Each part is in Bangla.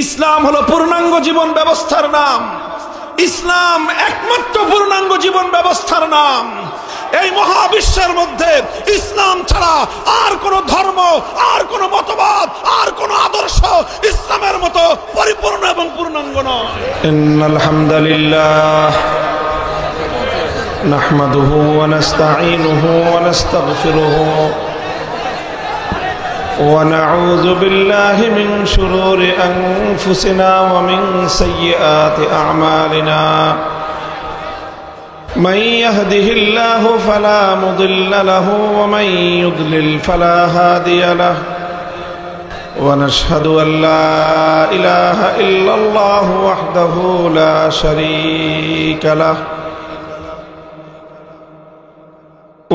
ইসলাম হলো পূর্ণাঙ্গ জীবন ব্যবস্থার নাম। ইসলাম একমাত্র পূর্ণাঙ্গ জীবন ব্যবস্থার নাম। এই মহাবিশ্বের মধ্যে ইসলাম ছাড়া আর কোন ধর্ম, আর কোন মতবাদ, আর কোন আদর্শ ইসলামের মতো পরিপূর্ণ এবং পূর্ণাঙ্গ নয়। ইন্নাল হামদুলিল্লাহ নাহমাদুহু ওয়া নাস্তাঈনুহু ওয়া নাস্তাগফিরুহু ونعوذ بالله من شرور أنفسنا ومن سيئات أعمالنا من يهده الله فلا مضل له ومن يضلل فلا هادي له ونشهد أن لا إله إلا الله وحده لا شريك له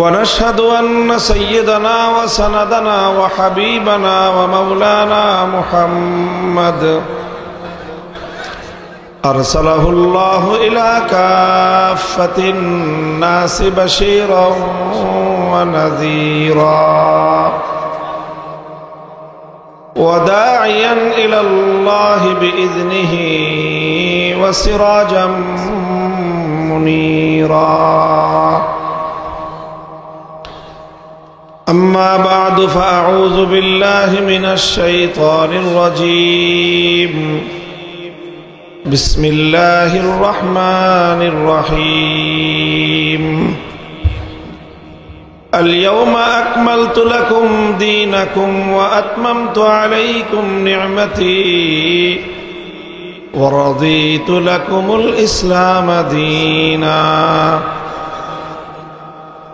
ونشهد أن سيدنا وسندنا وحبيبنا ومولانا محمد أرسله الله إلى كافة الناس بشيرا ونذيرا وداعيا إلى الله بإذنه وسراجا منيرا أما بعد فأعوذ بالله من الشيطان الرجيم بسم الله الرحمن الرحيم اليوم أكملت لكم دينكم وأتممت عليكم نعمتي ورضيت لكم الإسلام دينا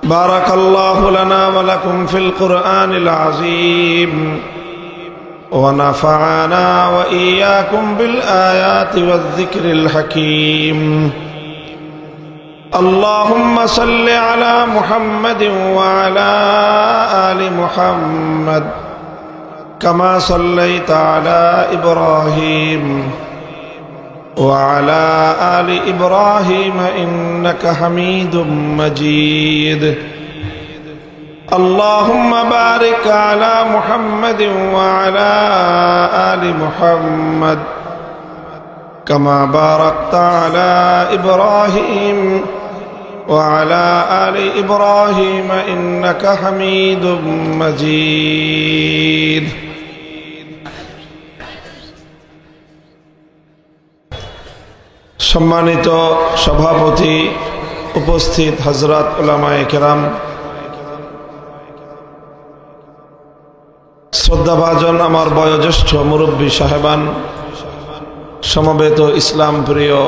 بارك الله لنا ولكم في القرآن العظيم ونفعنا وإياكم بالآيات والذكر الحكيم اللهم صل على محمد وعلى آل محمد كما صليت على إبراهيم وعلى آل إبراهيم إنك حميد مجيد اللهم بارك على محمد وعلى آل محمد كما باركت على إبراهيم وعلى آل إبراهيم إنك حميد مجيد সম্মানিত সভাপতি, উপস্থিত হযরত উলামায়ে কেরাম, শ্রদ্ধাভাজন আমার বয়োজ্যেষ্ঠ মুরব্বী সাহেবান, সমবেত ইসলাম প্রিয়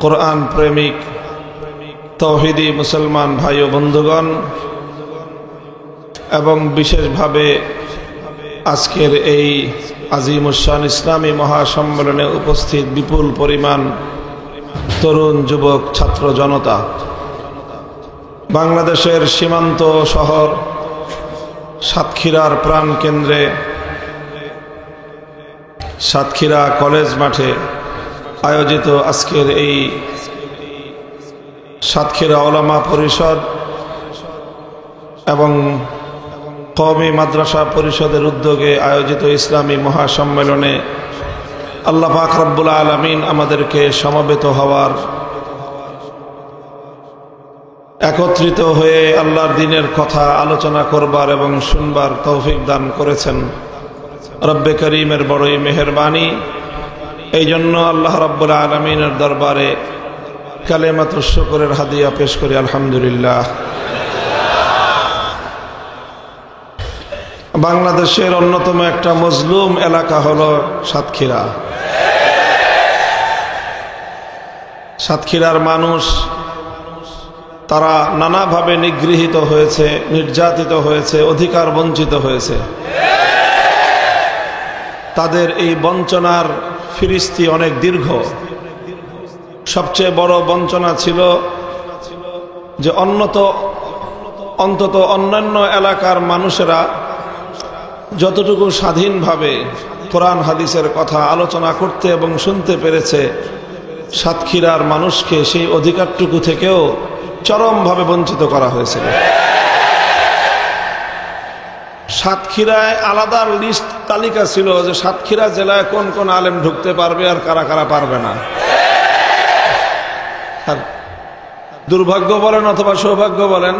কোরআন প্রেমিক তৌহিদি মুসলমান ভাই ও বন্ধুগণ, এবং বিশেষভাবে আজকের এই আজিমুশান ইসলামী মহাসম্মেলনে উপস্থিত বিপুল পরিমাণ তরুণ যুবক ছাত্র জনতা, বাংলাদেশের সীমান্ত শহর সাতক্ষীরার প্রাণ কেন্দ্রে সাতক্ষীরা কলেজ মাঠে আয়োজিত আজকের এই সাতক্ষীরা উলামা পরিষদ এবং কওমি মাদ্রাসা পরিষদের উদ্যোগে আয়োজিত ইসলামী মহাসম্মেলনে আল্লাহ পাক রব্বুল আলামিন আমাদেরকে সমবেত হওয়ার, একত্রিত হয়ে আল্লাহর দ্বীনের কথা আলোচনা করবার এবং শুনবার তৌফিক দান করেছেন। রব্বে করিমের বড়ই মেহেরবানি। এই জন্য আল্লাহ রব্বুল আলামিনের দরবারে কালেমাতুশ শুকরের হাদিয়া পেশ করি আলহামদুলিল্লাহ। বাংলাদেশের অন্যতম একটা মজলুম এলাকা হলো সাতক্ষীরা। সাতক্ষীরার মানুষ তারা নানাভাবে নিগৃহীত হয়েছে, নির্যাতিত হয়েছে, অধিকার বঞ্চিত হয়েছে। তাদের এই বঞ্চনার ফিরিস্তি অনেক দীর্ঘ। সবচেয়ে বড় বঞ্চনা ছিল যে অন্তত অন্যান্য এলাকার মানুষেরা যতটুকু স্বাধীনভাবে কোরআন হাদিসের কথা আলোচনা করতে এবং শুনতে পেরেছে, সাতক্ষীরার মানুষকে সেই অধিকারটুকু থেকেও চরমভাবে বঞ্চিত করা হয়েছিল। সাতক্ষীরায় আলাদা লিস্ট তালিকা ছিল যে সাতক্ষীরা জেলায় কোন কোন আলেম ঢুকতে পারবে আর কারা কারা পারবে না। আর দুর্ভাগ্য বলেন অথবা সৌভাগ্য বলেন,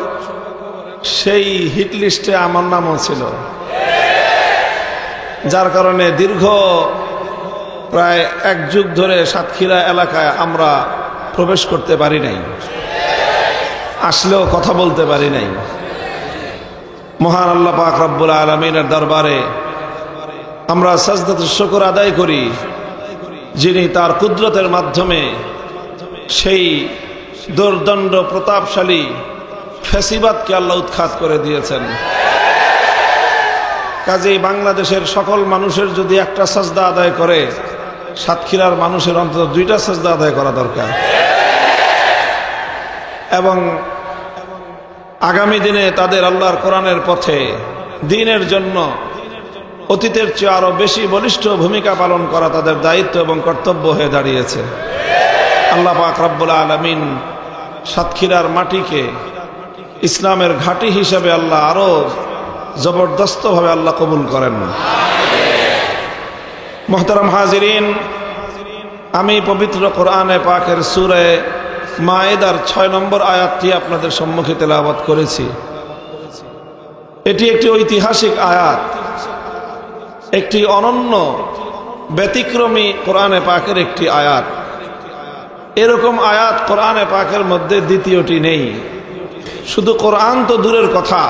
সেই হিট লিস্টে আমার নামও ছিল, যার কারণে দীর্ঘ প্রায় এক যুগ ধরে সাতক্ষীরা এলাকায় আমরা প্রবেশ করতে পারি নাই, আসলেও কথা বলতে পারি নাই। মহান আল্লাহ পাক রব্বুল আলামিনের দরবারে আমরা সাজদাতুশ শুকর আদায় করি, যিনি তার কুদরতের মাধ্যমে সেই দুর্দণ্ড প্রতাপশালী ফ্যাসিবাদকে আল্লাহ উৎখাত করে দিয়েছেন। কাজেই বাংলাদেশের সকল মানুষের যদি একটা সাজদা আদায় করে, সাতক্ষীরার মানুষের অন্তত দুইটা সাজদা আদায় করা দরকার। এবং আগামী দিনে তাদের আল্লাহর কোরআনের পথে দ্বীনের জন্য অতীতের চেয়ে আরো বেশি বলিষ্ঠ ভূমিকা পালন করা তাদের দায়িত্ব এবং কর্তব্য হয়ে দাঁড়িয়েছে। আল্লাহ পাক রব্বুল আলামিন সাতক্ষীরার মাটিকে ইসলামের ঘাঁটি হিসেবে আল্লাহ আরো জবরদস্তভাবে আল্লাহ কবুল করেন। মুহতারাম হাজিরিন, আমি পবিত্র কোরআনে পাকের সূরা মায়েদার 6 নম্বর আয়াতটি আপনাদের সম্মুখে তেলাওয়াত করেছি। এটি একটি ঐতিহাসিক আয়াত, একটি অনন্য ব্যতিক্রমী কোরআনে পাকের একটি আয়াত। এরকম আয়াত কোরআনে পাকের মধ্যে দ্বিতীয়টি নেই। শুধু কোরআন তো দূরের কথা,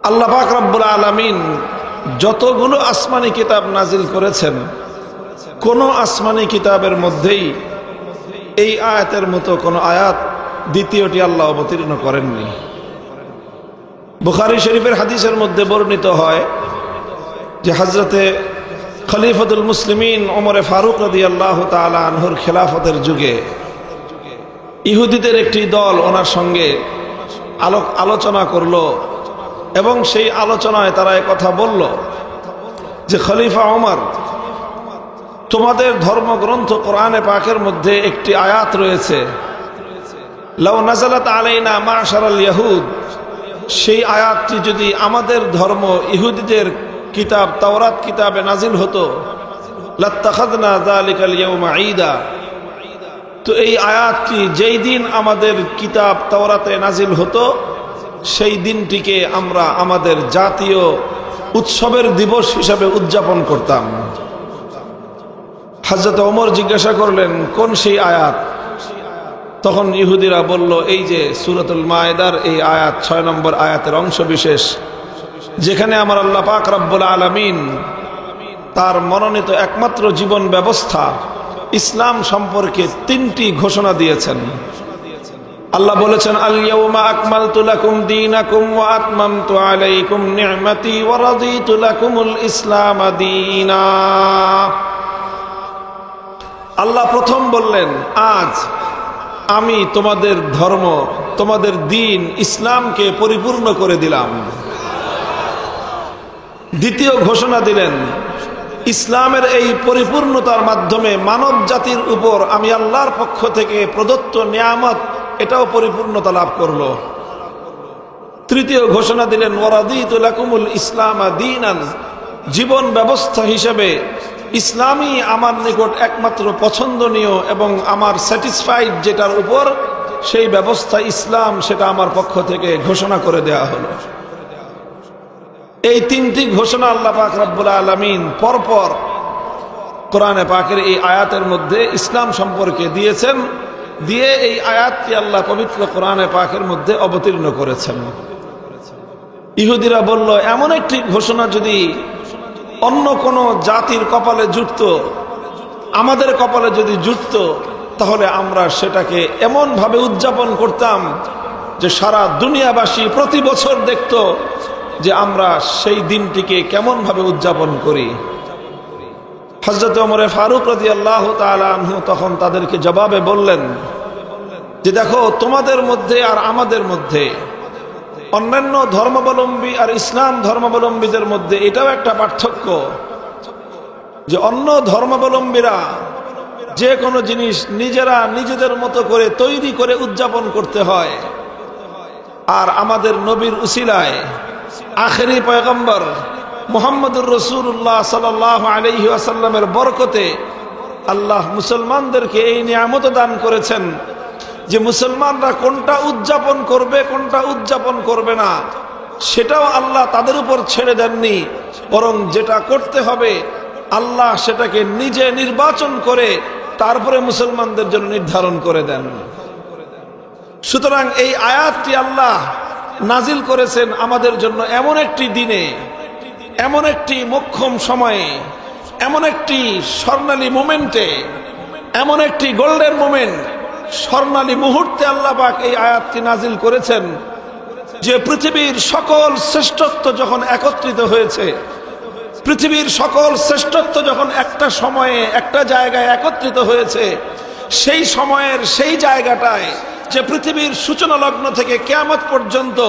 আল্লাহ পাক রব্বুল আলামিন যতগুলো আসমানি কিতাব নাজিল করেছেন, কোন আসমানি কিতাবের মধ্যেই এই আয়াতের মতো কোন আয়াত দ্বিতীয়টি আল্লাহ অবতীর্ণ করেননি। বুখারী শরীফের হাদিসের মধ্যে বর্ণিত হয় যে হযরতে খলিফাতুল মুসলিমিন ওমরে ফারুক রাদিয়াল্লাহু তাআলা আনহুর খেলাফতের যুগে ইহুদিদের একটি দল ওনার সঙ্গে আলোচনা করলো, এবং সেই আলোচনায় তারা কথা বলল যে খলিফা ওমর, তোমাদের ধর্মগ্রন্থ কোরআনে পাকের মধ্যে একটি আয়াত রয়েছে, লাউ নাযালাত আলাইনা মা'শারাল ইয়াহুদ, সেই আয়াতটি যদি আমাদের ধর্ম ইহুদিদের কিতাব তাওরাত কিতাবে নাজিল হতো, লাত্তাখাযনা যালিকাল ইয়াওমা ঈদা, তো এই আয়াতটি যেই দিন আমাদের কিতাব তাওরাতে নাজিল হতো, সেই দিনটিকে আমরা আমাদের জাতীয় উৎসবের দিবস হিসাবে উদযাপন করতাম। হযরত ওমর জিজ্ঞাসা করলেন, কোন সেই আয়াত? তখন ইহুদিরা বলল, এই যে সূরাতুল মায়েদার এই আয়াত 6 নম্বর আয়াতের অংশ বিশেষ, যেখানে আমার আল্লাহ পাক রব্বুল আলামিন তার মনোনীত একমাত্র জীবন ব্যবস্থা ইসলাম সম্পর্কে 3টি ঘোষণা দিয়েছেন। আল্লাহ বলেছেন, আল ইয়াউমা আকমালতু লাকুম দীনাকুম ওয়া আতমামতু আলাইকুম নি'মাতি ওয়া রাদিতু লাকুমুল ইসলাম দীনা। আল্লাহ প্রথম বললেন, আজ আমি তোমাদের ধর্ম, তোমাদের দ্বীন ইসলামকে পরিপূর্ণ করে দিলাম। দ্বিতীয় ঘোষণা দিলেন, ইসলামের এই পরিপূর্ণতার মাধ্যমে মানব জাতির উপর আমি আল্লাহর পক্ষ থেকে প্রদত্ত নিয়ামত এটাও পরিপূর্ণতা লাভ করলো। তৃতীয় ঘোষণা দিলেন, ওয়া রাদিতু লাকুমুল ইসলাম দীনান, জীবন ব্যবস্থা হিসেবে ইসলামই আমার নিকট একমাত্র পছন্দনীয় এবং আমার স্যাটিসফাইড যেটার উপর, সেই ব্যবস্থা ইসলাম, সেটা আমার পক্ষ থেকে ঘোষণা করে দেয়া হলো। এই 3টি ঘোষণা আল্লাহ পাক রব্বুল আলামিন পরপর কোরআনে পাকের এই আয়াতের মধ্যে ইসলাম সম্পর্কে দিয়েছেন, দিয়ে এই আয়াতটি আল্লাহ পবিত্র কোরআনে পাকের মধ্যে অবতীর্ণ করেছেন। ইহুদিরা বলল, এমন একটি ঘোষণা যদি অন্য কোন জাতির কপালে জুটত, আমাদের কপালে যদি জুটত, তাহলে আমরা সেটাকে এমন ভাবে উদযাপন করতাম যে সারা দুনিয়াবাসী প্রতি বছর দেখত যে আমরা সেই দিনটিকে কেমন ভাবে উদযাপন করি। হযরত ওমর ফারুক রাদিয়াল্লাহু তাআলা আনহু তখন তাদেরকে জবাবে বললেন যে, দেখো, তোমাদের মধ্যে আর আমাদের মধ্যে, অন্যান্য ধর্মাবলম্বী আর ইসলাম ধর্মাবলম্বীদের মধ্যে এটাও একটা পার্থক্য যে অন্য ধর্মাবলম্বীরা যে কোনো জিনিস নিজেরা নিজেদের মতো করে তৈরি করে উদযাপন করতে হয়, আর আমাদের নবীর উসিলায় আখেরি পয়গম্বর মুহাম্মদুর রাসূলুল্লাহ সাল্লাল্লাহু আলাইহি ওয়াসাল্লামের বরকতে আল্লাহ মুসলমানদেরকে এই নিয়ামত দান করেছেন যে মুসলমানরা কোনটা উদযাপন করবে কোনটা উদযাপন করবে না সেটাও আল্লাহ তাদের উপর ছেড়ে দেননি, বরং যেটা করতে হবে আল্লাহ সেটাকে নিজে নির্বাচন করে তারপরে মুসলমানদের জন্য নির্ধারণ করে দেন। সুতরাং এই আয়াতটি আল্লাহ নাজিল করেছেন আমাদের জন্য এমন একটি দিনে, এমন একটি মোক্ষম সময়ে, এমন একটি স্বর্ণালী মোমেন্টে, এমন একটি গোল্ডেন মোমেন্ট, স্বর্ণালী মুহূর্তে আল্লাহ পাক এই আয়াতটি নাজিল করেছেন যে পৃথিবীর সকল শ্রেষ্ঠত্ব যখন একত্রিত হয়েছে, পৃথিবীর সকল শ্রেষ্ঠত্ব যখন একটা সময়ে একটা জায়গায় একত্রিত হয়েছে, সেই সময়ের সেই জায়গাটায় যে পৃথিবীর সূচনা লগ্ন থেকে কিয়ামত পর্যন্ত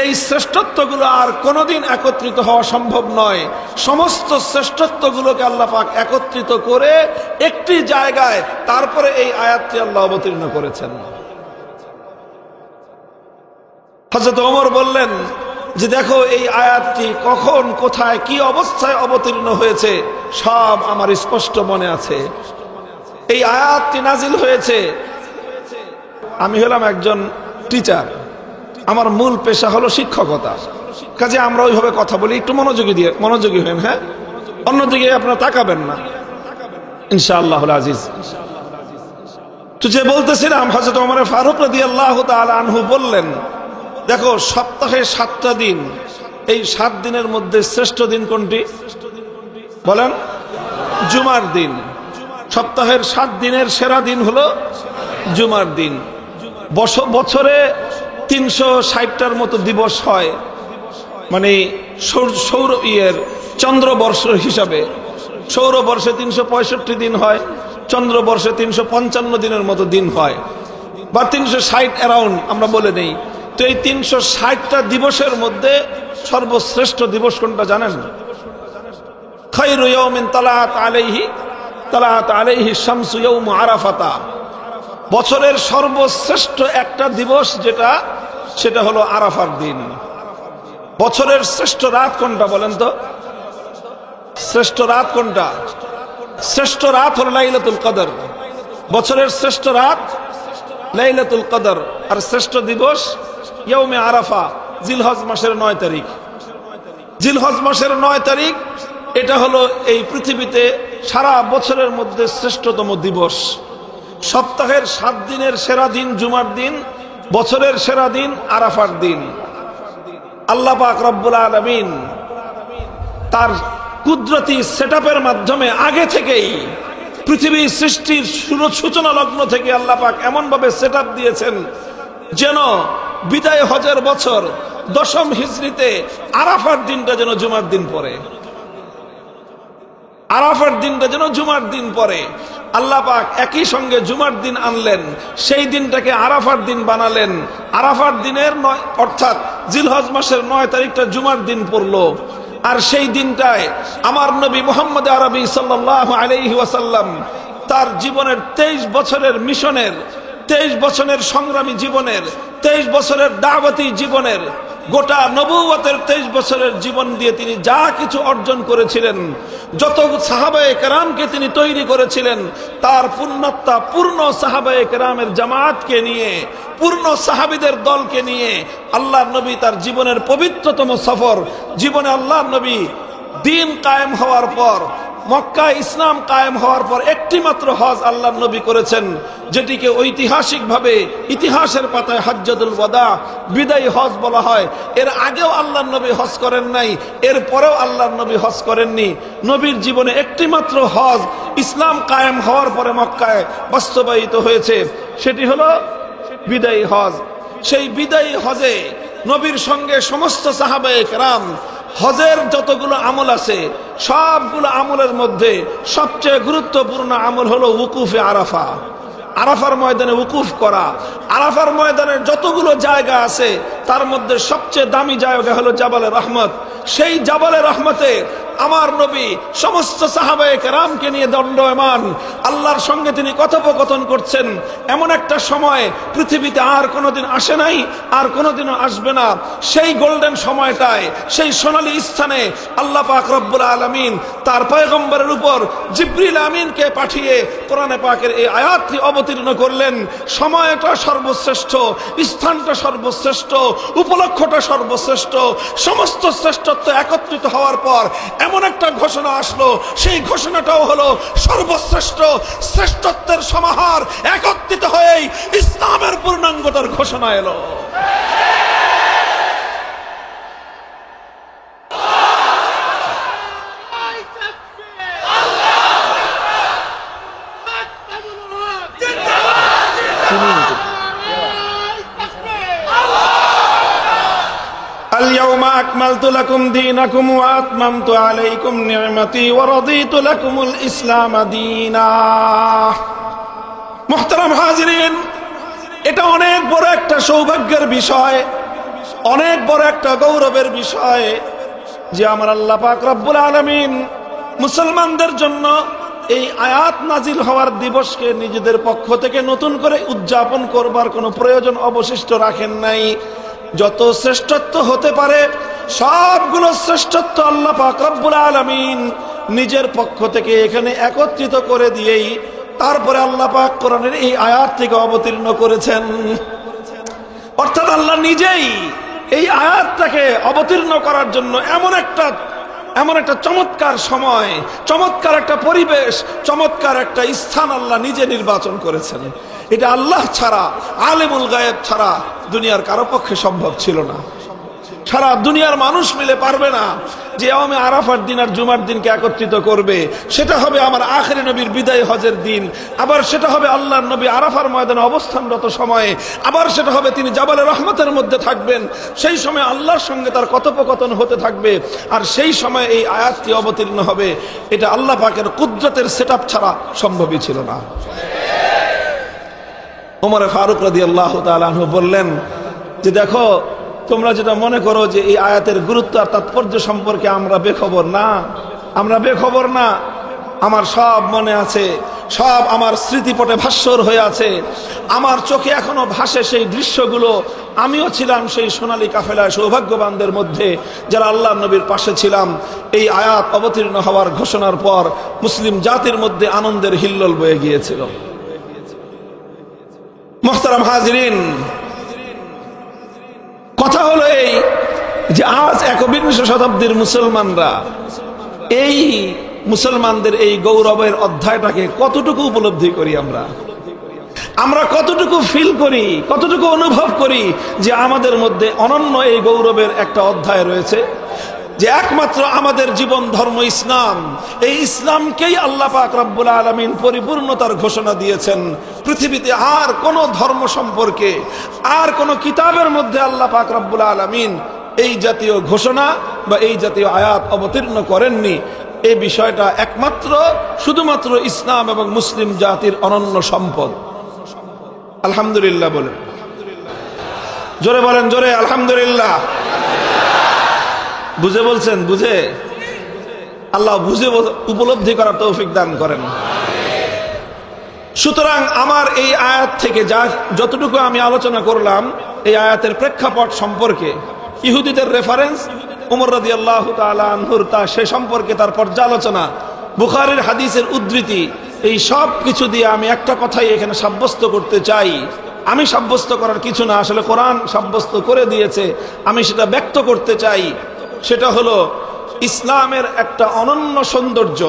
এই শ্রেষ্ঠত্বগুলো আর কোনোদিন একত্রিত হওয়া সম্ভব নয়। সমস্ত শ্রেষ্ঠত্বগুলোকে আল্লাহ পাক একত্রিত করে একটি জায়গায় তারপরে এই আয়াতটি আল্লাহ অবতীর্ণ করেছেন। হযরত ওমর বললেন যে দেখো এই আয়াতটি কখন কোথায় কি অবস্থায় অবতীর্ণ হয়েছে সব আমার স্পষ্ট মনে আছে। এই আয়াতটি নাজিল হয়েছে, আমি হলাম একজন টিচার, আমার মূল পেশা হলো শিক্ষকতা, কাজে আমরা ওইভাবে কথা বলি, একটু মনোযোগী হন, হ্যাঁ, অন্যদিকে আপনারা তাকাবেন না ইনশাআল্লাহুল আজিজ। তো যে বলতেছিলাম হযরত ওমর ফারুক রাদিয়াল্লাহু তাআলা আনহু বললেন দেখো সপ্তাহে 7টা দিন, এই 7 দিনের মধ্যে শ্রেষ্ঠ দিন কোনটি বলেন? জুমার দিন। সপ্তাহের 7 দিনের সেরা দিন হলো জুমার দিন। বছরে 360টার মতো দিবস হয়, মানে সৌর চন্দ্রবর্ষ হিসাবে। সৌরবর্ষে 365 দিন হয়, চন্দ্রবর্ষে 355 দিনের মতো দিন হয়, বা 360 অ্যারাউন্ড আমরা বলে নেই। তো এই 360টা দিবসের মধ্যে সর্বশ্রেষ্ঠ দিবস কোনটা জানেন? খায়রু ইয়াউমিন তালাআত আলাইহি শামসু ইয়াউমু আরাফাতা। বছরের সর্বশ্রেষ্ঠ একটা দিবস যেটা, সেটা হলো আরাফার দিন। বছরের শ্রেষ্ঠ রাত কোনটা বলেন তো? শ্রেষ্ঠ রাত কোনটা? শ্রেষ্ঠ রাত হলো লাইলাতুল কদর। বছরের শ্রেষ্ঠ রাত লাইলাতুল কদর, আর শ্রেষ্ঠ দিবস ইয়াউমে আরাফা, জিলহজ মাসের 9 তারিখ। জিলহজ মাসের 9 তারিখ এটা হলো এই পৃথিবীতে সারা বছরের মধ্যে শ্রেষ্ঠতম দিবস। সপ্তাহের 7 দিনের সেরা দিন জুমার দিন, বছরের সেরা দিন আরাফার দিন। আল্লাহ পাক রব্বুল আলামিন তার কুদরতি সেটআপের মাধ্যমে আগে থেকেই পৃথিবী সৃষ্টির সূচনা লগ্ন থেকে আল্লাহ পাক এমন ভাবে সেটআপ দিয়েছেন যেন বিদায় হজের বছর 10ম হিজরিতে আরাফার দিনটা যেন জুমার দিন পড়ে। আরাফার দিনটা যেন জুমার দিন পড়ে। আল্লাহ পাক একই সঙ্গে জুমার দিন আনলেন, সেই দিনটাকে আরাফার দিন বানালেন। আরাফার দিনের অর্থাৎ জিলহজ মাসের 9 তারিখটা জুমার দিন পড়লো। আর সেই দিনটায় আমার নবী মুহাম্মদ আরবি সাল্লাল্লাহু আলাইহি ওয়াসাল্লাম তার জীবনের 23 বছরের মিশনের, 23 বছরের সংগ্রামী জীবনের, 23 বছরের দাওয়াতি জীবনের, গোটা নবুয়তের 23 বছরের জীবন দিয়ে তিনি যা কিছু অর্জন করেছিলেন, যত সাহাবায়ে কেরামকে তিনি তৈরি করেছিলেন, তার পূর্ণতা পূর্ণ সাহাবায়ে কেরামের জামাতকে নিয়ে, পূর্ণ সাহাবীদের দলকে নিয়ে আল্লাহর নবী তার জীবনের পবিত্রতম সফর, জীবনে আল্লাহর নবী দিন কায়েম হওয়ার পর, মক্কা ইসলাম কায়েম হওয়ার পর একটি মাত্র হজ আল্লাহর নবী করেছেন, যেটিকে ঐতিহাসিকভাবে ইতিহাসের পাতায় হজ্জাতুল ওয়াদা, বিদায়ী হজ বলা হয়। এর আগেও আল্লাহর নবী হজ করেন নাই, এর পরেও আল্লাহর নবী হজ করেননি। নবীর জীবনে একটি মাত্র হজ ইসলাম কায়েম হওয়ার পরে মক্কায় বাস্তবায়িত হয়েছে, সেটি হলো বিদায়ী হজ। সেই বিদায়ী হজে নবীর সঙ্গে সমস্ত সাহাবায়ে কেরাম হজের যতগুলো আমল আছে সবগুলো আমলের মধ্যে সবচেয়ে গুরুত্বপূর্ণ আমল হলো উকুফে আরাফা। আরাফার ময়দানে উকুফ করা। আরাফার ময়দানের যতগুলো জায়গা আছে তার মধ্যে সবচেয়ে দামি জায়গা হলো জাবালে রহমত। সেই জাবালে রহমতে আমার নবী সমস্ত সাহাবায়ে কেরামকে নিয়ে দণ্ডায়মান, আল্লাহর সঙ্গে তিনি কথোপকথন করছেন। এমন একটা সময় পৃথিবীতে আর কোনোদিন আসে নাই, আর কোনোদিনও আসবে না। সেই গোল্ডেন সময়টায়, সেই সোনালী স্থানে আল্লাহ পাক রব্বুল আলামিন তার পয়গম্বরের উপর জিবরিল আমিনকে পাঠিয়ে কোরআনে পাকের এই আয়াতটি অবতীর্ণ করলেন। সময়টা সর্বশ্রেষ্ঠ, স্থানটা সর্বশ্রেষ্ঠ, উপলক্ষটা সর্বশ্রেষ্ঠ। সমস্ত শ্রেষ্ঠত্ব একত্রিত হওয়ার পর এমন একটা ঘোষণা আসলো, সেই ঘোষণাটাও হলো সর্বশ্রেষ্ঠ। শ্রেষ্ঠত্বের সমাহার একত্রিত হয়েই ইসলামের পূর্ণাঙ্গতার ঘোষণা এলো। اليوم أكملت لكم دينكم وأتممت عليكم نعمتي ورضيت لكم الإسلام دينا। মুহতারাম হাজিরিন, এটা অনেক বড় একটা সৌভাগ্যের বিষয়, অনেক বড় একটা গৌরবের বিষয় যে আমার আল্লাহ পাক রব্বুল আলামিন মুসলমানদের জন্য এই আয়াত নাজিল হওয়ার দিবসকে নিজেদের পক্ষ থেকে নতুন করে উদযাপন করবার কোনো প্রয়োজন অবশিষ্ট রাখেন নাই। যত শ্রেষ্ঠত্ব হতে পারে সবগুলো শ্রেষ্ঠত্ব আল্লাহ পাক রব্বুল আলামিন নিজের পক্ষ থেকে এখানে একত্রিত করে দিয়েই তারপরে আল্লাহ পাক কোরআনের এই আয়াত থেকে অবতীর্ণ করেছেন। অর্থাৎ আল্লাহ নিজেই এই আয়াতটাকে অবতীর্ণ করার জন্য এমন একটা চমৎকার সময়, চমৎকার একটা পরিবেশ, চমৎকার একটা স্থান আল্লাহ নিজে নির্বাচন করেছেন। এটা আল্লাহ ছাড়া, আলিমুল গায়েব ছাড়া দুনিয়ার কারো পক্ষে সম্ভব ছিল না। সারা দুনিয়ার মানুষ মিলে পারবে না যে ইয়াউমে আরাফার দিন আর জুমার দিনকে একত্রিত করবে। সেটা হবে আমার আখেরি নবীর বিদায় হজের দিন, আবার সেটা হবে আল্লাহর নবী আরাফার ময়দানে অবস্থানরত সময়ে, আবার সেটা হবে তিনি জাবালে রহমতের মধ্যে থাকবেন। সেই সময় আল্লাহর সঙ্গে তার কথোপকথন হতে থাকবে, আর সেই সময় এই আয়াতটি অবতীর্ণ হবে। এটা আল্লাহ পাকের কুদরতের সেটআপ ছাড়া সম্ভবই ছিল না। ওমর ফারুক রাদিয়াল্লাহু তাআলা আনহু বললেন যে দেখো, তোমরা যেটা মনে করো যে এই আয়াতের গুরুত্ব আর তাৎপর্য সম্পর্কে আমরা বেখবর না, আমরা বেখবর না। আমার সব মনে আছে, সব আমার স্মৃতিপটে ভাস্বর হয়ে আছে, আমার চোখে এখনো ভাসে সেই দৃশ্যগুলো। আমিও ছিলাম সেই সোনালী কাফেলায় সৌভাগ্যবানদের মধ্যে যারা আল্লাহ নবীর পাশে ছিলাম। এই আয়াত অবতীর্ণ হওয়ার ঘোষণার পর মুসলিম জাতির মধ্যে আনন্দের হিল্লোল বয়ে গিয়েছিল। মুহতারাম হাজিরিন, কথা হলো এই যে আজ 21 শতাব্দীর মুসলমানরা এই মুসলমানদের এই গৌরবের অধ্যায়টাকে কতটুকু উপলব্ধি করি, আমরা কতটুকু ফিল করি, কতটুকু অনুভব করি যে আমাদের মধ্যে অনন্য এই গৌরবের একটা অধ্যায় রয়েছে, যে একমাত্র আমাদের জীবন ধর্ম ইসলাম। এই ইসলামকেই আল্লাহ পাক রব্বুল আলামিন পরিপূর্ণতার ঘোষণা দিয়েছেন। পৃথিবীতে আর কোন ধর্ম সম্পর্কে, আর কোন কিতাবের মধ্যে আল্লাহ পাক রব্বুল আলামিন এই জাতীয় ঘোষণা বা এই জাতীয় আয়াত অবতীর্ণ করেননি। এই বিষয়টা একমাত্র শুধুমাত্র ইসলাম এবং মুসলিম জাতির অনন্য সম্পদ। আলহামদুলিল্লাহ বলেন, জোরে বলেন, জোরে আলহামদুলিল্লাহ। বুঝে বলছেন? বুঝে? আল্লাহ বুঝে উপলব্ধি করার তৌফিক দান করেন। সুতরাং আমার এই আয়াত থেকে যতটুকু আমি আলোচনা করলাম, এই আয়াতের প্রেক্ষাপট সম্পর্কে, ইহুদিদের রেফারেন্স, ওমর রাদিয়াল্লাহু তাআলা আনহুর সে সম্পর্কে তার পর্যালোচনা, বুখারীর হাদিসের উদ্ধৃতি, এই সব কিছু দিয়ে আমি একটা কথাই এখানে সাব্যস্ত করতে চাই। আমি সাব্যস্ত করার কিছু না, আসলে কোরআন সাব্যস্ত করে দিয়েছে। আমি সেটা ব্যক্ত করতে চাই। সেটা হলো ইসলামের একটা অনন্য সৌন্দর্য,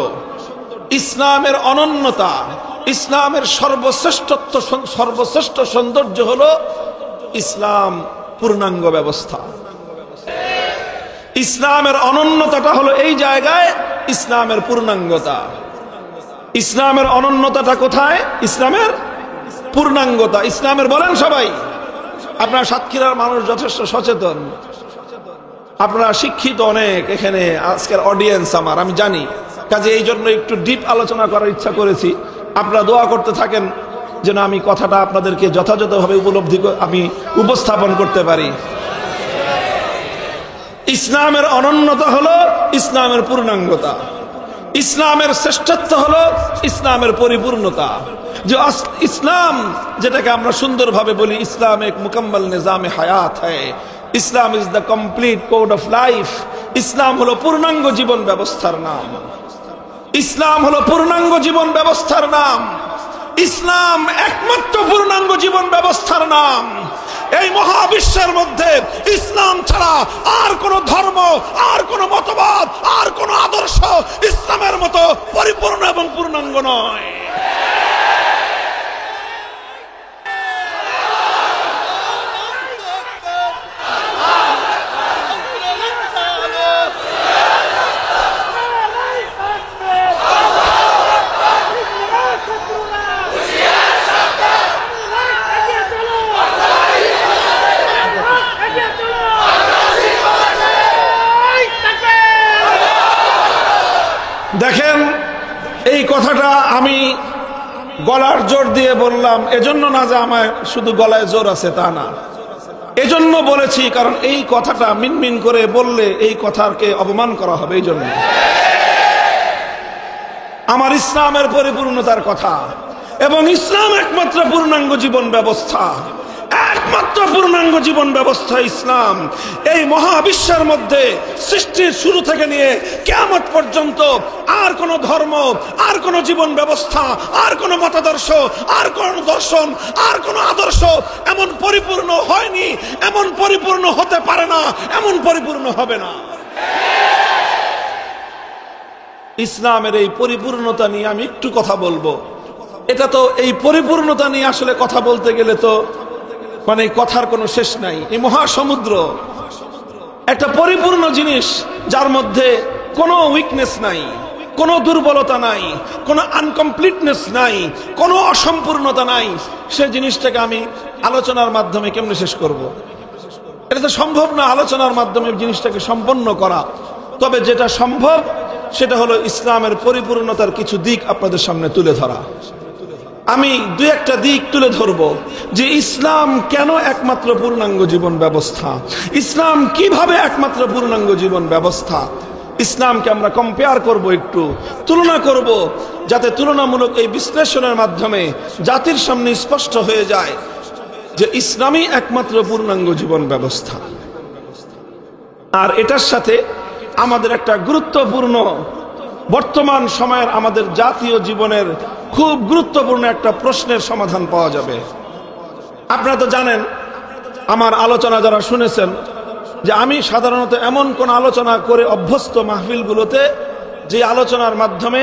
ইসলামের অনন্যতা, ইসলামের সর্বশ্রেষ্ঠ সৌন্দর্য হলো ইসলাম পূর্ণাঙ্গ ব্যবস্থা। ইসলামের অনন্যতাটা হলো এই জায়গায়, ইসলামের পূর্ণাঙ্গতা। ইসলামের অনন্যতাটা কোথায়? ইসলামের পূর্ণাঙ্গতা। ইসলামের বলেন সবাই। আপনার সাতক্ষীরার মানুষ যথেষ্ট সচেতন, আপনারা শিক্ষিত অনেক এখানে, আজকের অডিয়েন্স আমার, আমি জানি। কাজে এই জন্য একটু ডিপ আলোচনা করার ইচ্ছা করেছি। আপনারা দোয়া করতে থাকেন যেন আমি কথাটা আপনাদেরকে যথাযথভাবে আমি উপস্থাপন করতে পারি। ইসলামের অনন্যতা হলো ইসলামের পূর্ণাঙ্গতা, ইসলামের শ্রেষ্ঠত্ব হলো ইসলামের পরিপূর্ণতা। যে ইসলাম যেটাকে আমরা সুন্দরভাবে বলি ইসলাম এক মুকম্মল নিজামে হায়াত হ্যায়, Islam is the complete code of life. ইসলাম হলো পূর্ণাঙ্গ জীবন ব্যবস্থার নাম, ইসলাম হলো পূর্ণাঙ্গ জীবন ব্যবস্থার নাম, ইসলাম একমাত্র পূর্ণাঙ্গ জীবন ব্যবস্থার নাম। এই মহাবিশ্বের মধ্যে ইসলাম ছাড়া আর কোন ধর্ম, আর কোন মতবাদ, আর কোন আদর্শ ইসলামের মতো পরিপূর্ণ এবং পূর্ণাঙ্গ নয়। দেখেন, এই কথাটা আমি গলার জোর দিয়ে বললাম এজন্য না যে আমার শুধু গলায় জোর আছে তা না, এজন্য বলেছি কারণ এই কথাটা মিনমিন করে বললে এই কথাকে অপমান করা হবে। এই জন্য আমার ইসলামের পরিপূর্ণতার কথা, এবং ইসলাম একমাত্র পূর্ণাঙ্গ জীবন ব্যবস্থা, একমাত্র পূর্ণাঙ্গ জীবন ব্যবস্থা ইসলাম। এই মহাবিশ্বের মধ্যে সৃষ্টির শুরু থেকে নিয়ে কিয়ামত পর্যন্ত আর কোন ধর্ম, আর কোন জীবন ব্যবস্থা, আর কোন মতাদর্শ, আর কোন দর্শন, আর কোন আদর্শ এমন পরিপূর্ণ হয়নি, এমন পরিপূর্ণ হতে পারে না, এমন পরিপূর্ণ হবে না। ইসলামের এই পরিপূর্ণতা নিয়ে আমি একটু কথা বলবো। এটা তো এই পরিপূর্ণতা নিয়ে আসলে কথা বলতে গেলে তো মানে কথার কোনো শেষ নাই। এই মহাসমুদ্র একটা পরিপূর্ণ জিনিস, যার মধ্যে কোনো উইকনেস নাই, কোনো দুর্বলতা নাই, কোনো আনকমপ্লিটনেস নাই, কোনো অসম্পূর্ণতা নাই। সে জিনিসটাকে আমি আলোচনার মাধ্যমে কেমনে শেষ করব? এটা তো সম্ভব না আলোচনার মাধ্যমে জিনিসটাকে সম্পন্ন করা। তবে যেটা সম্ভব সেটা হলো ইসলামের পরিপূর্ণতার কিছু দিক আপনাদের সামনে তুলে ধরা। আমি দুই একটা দিক তুলে ধরব যে ইসলাম কেন একমাত্র পূর্ণাঙ্গ জীবন ব্যবস্থা, ইসলাম কিভাবে একমাত্র পূর্ণাঙ্গ জীবন ব্যবস্থা। ইসলামকে আমরা কম্পেয়ার করব, একটু তুলনা করব, যাতে তুলনামূলক এই বিশ্লেষণের মাধ্যমে জাতির সামনে স্পষ্ট হয়ে যায় যে ইসলামই একমাত্র পূর্ণাঙ্গ জীবন ব্যবস্থা। আর এটার সাথে আমাদের একটা গুরুত্বপূর্ণ বর্তমান সময়ের আমাদের জাতীয় জীবনের খুব গুরুত্বপূর্ণ একটা প্রশ্নের সমাধান পাওয়া যাবে। আপনারা তো জানেন, আমার আলোচনা যারা শুনেছেন, যে আমি সাধারণত এমন কোন আলোচনা করে অভ্যস্ত মাহফিলগুলোতে যে আলোচনার মাধ্যমে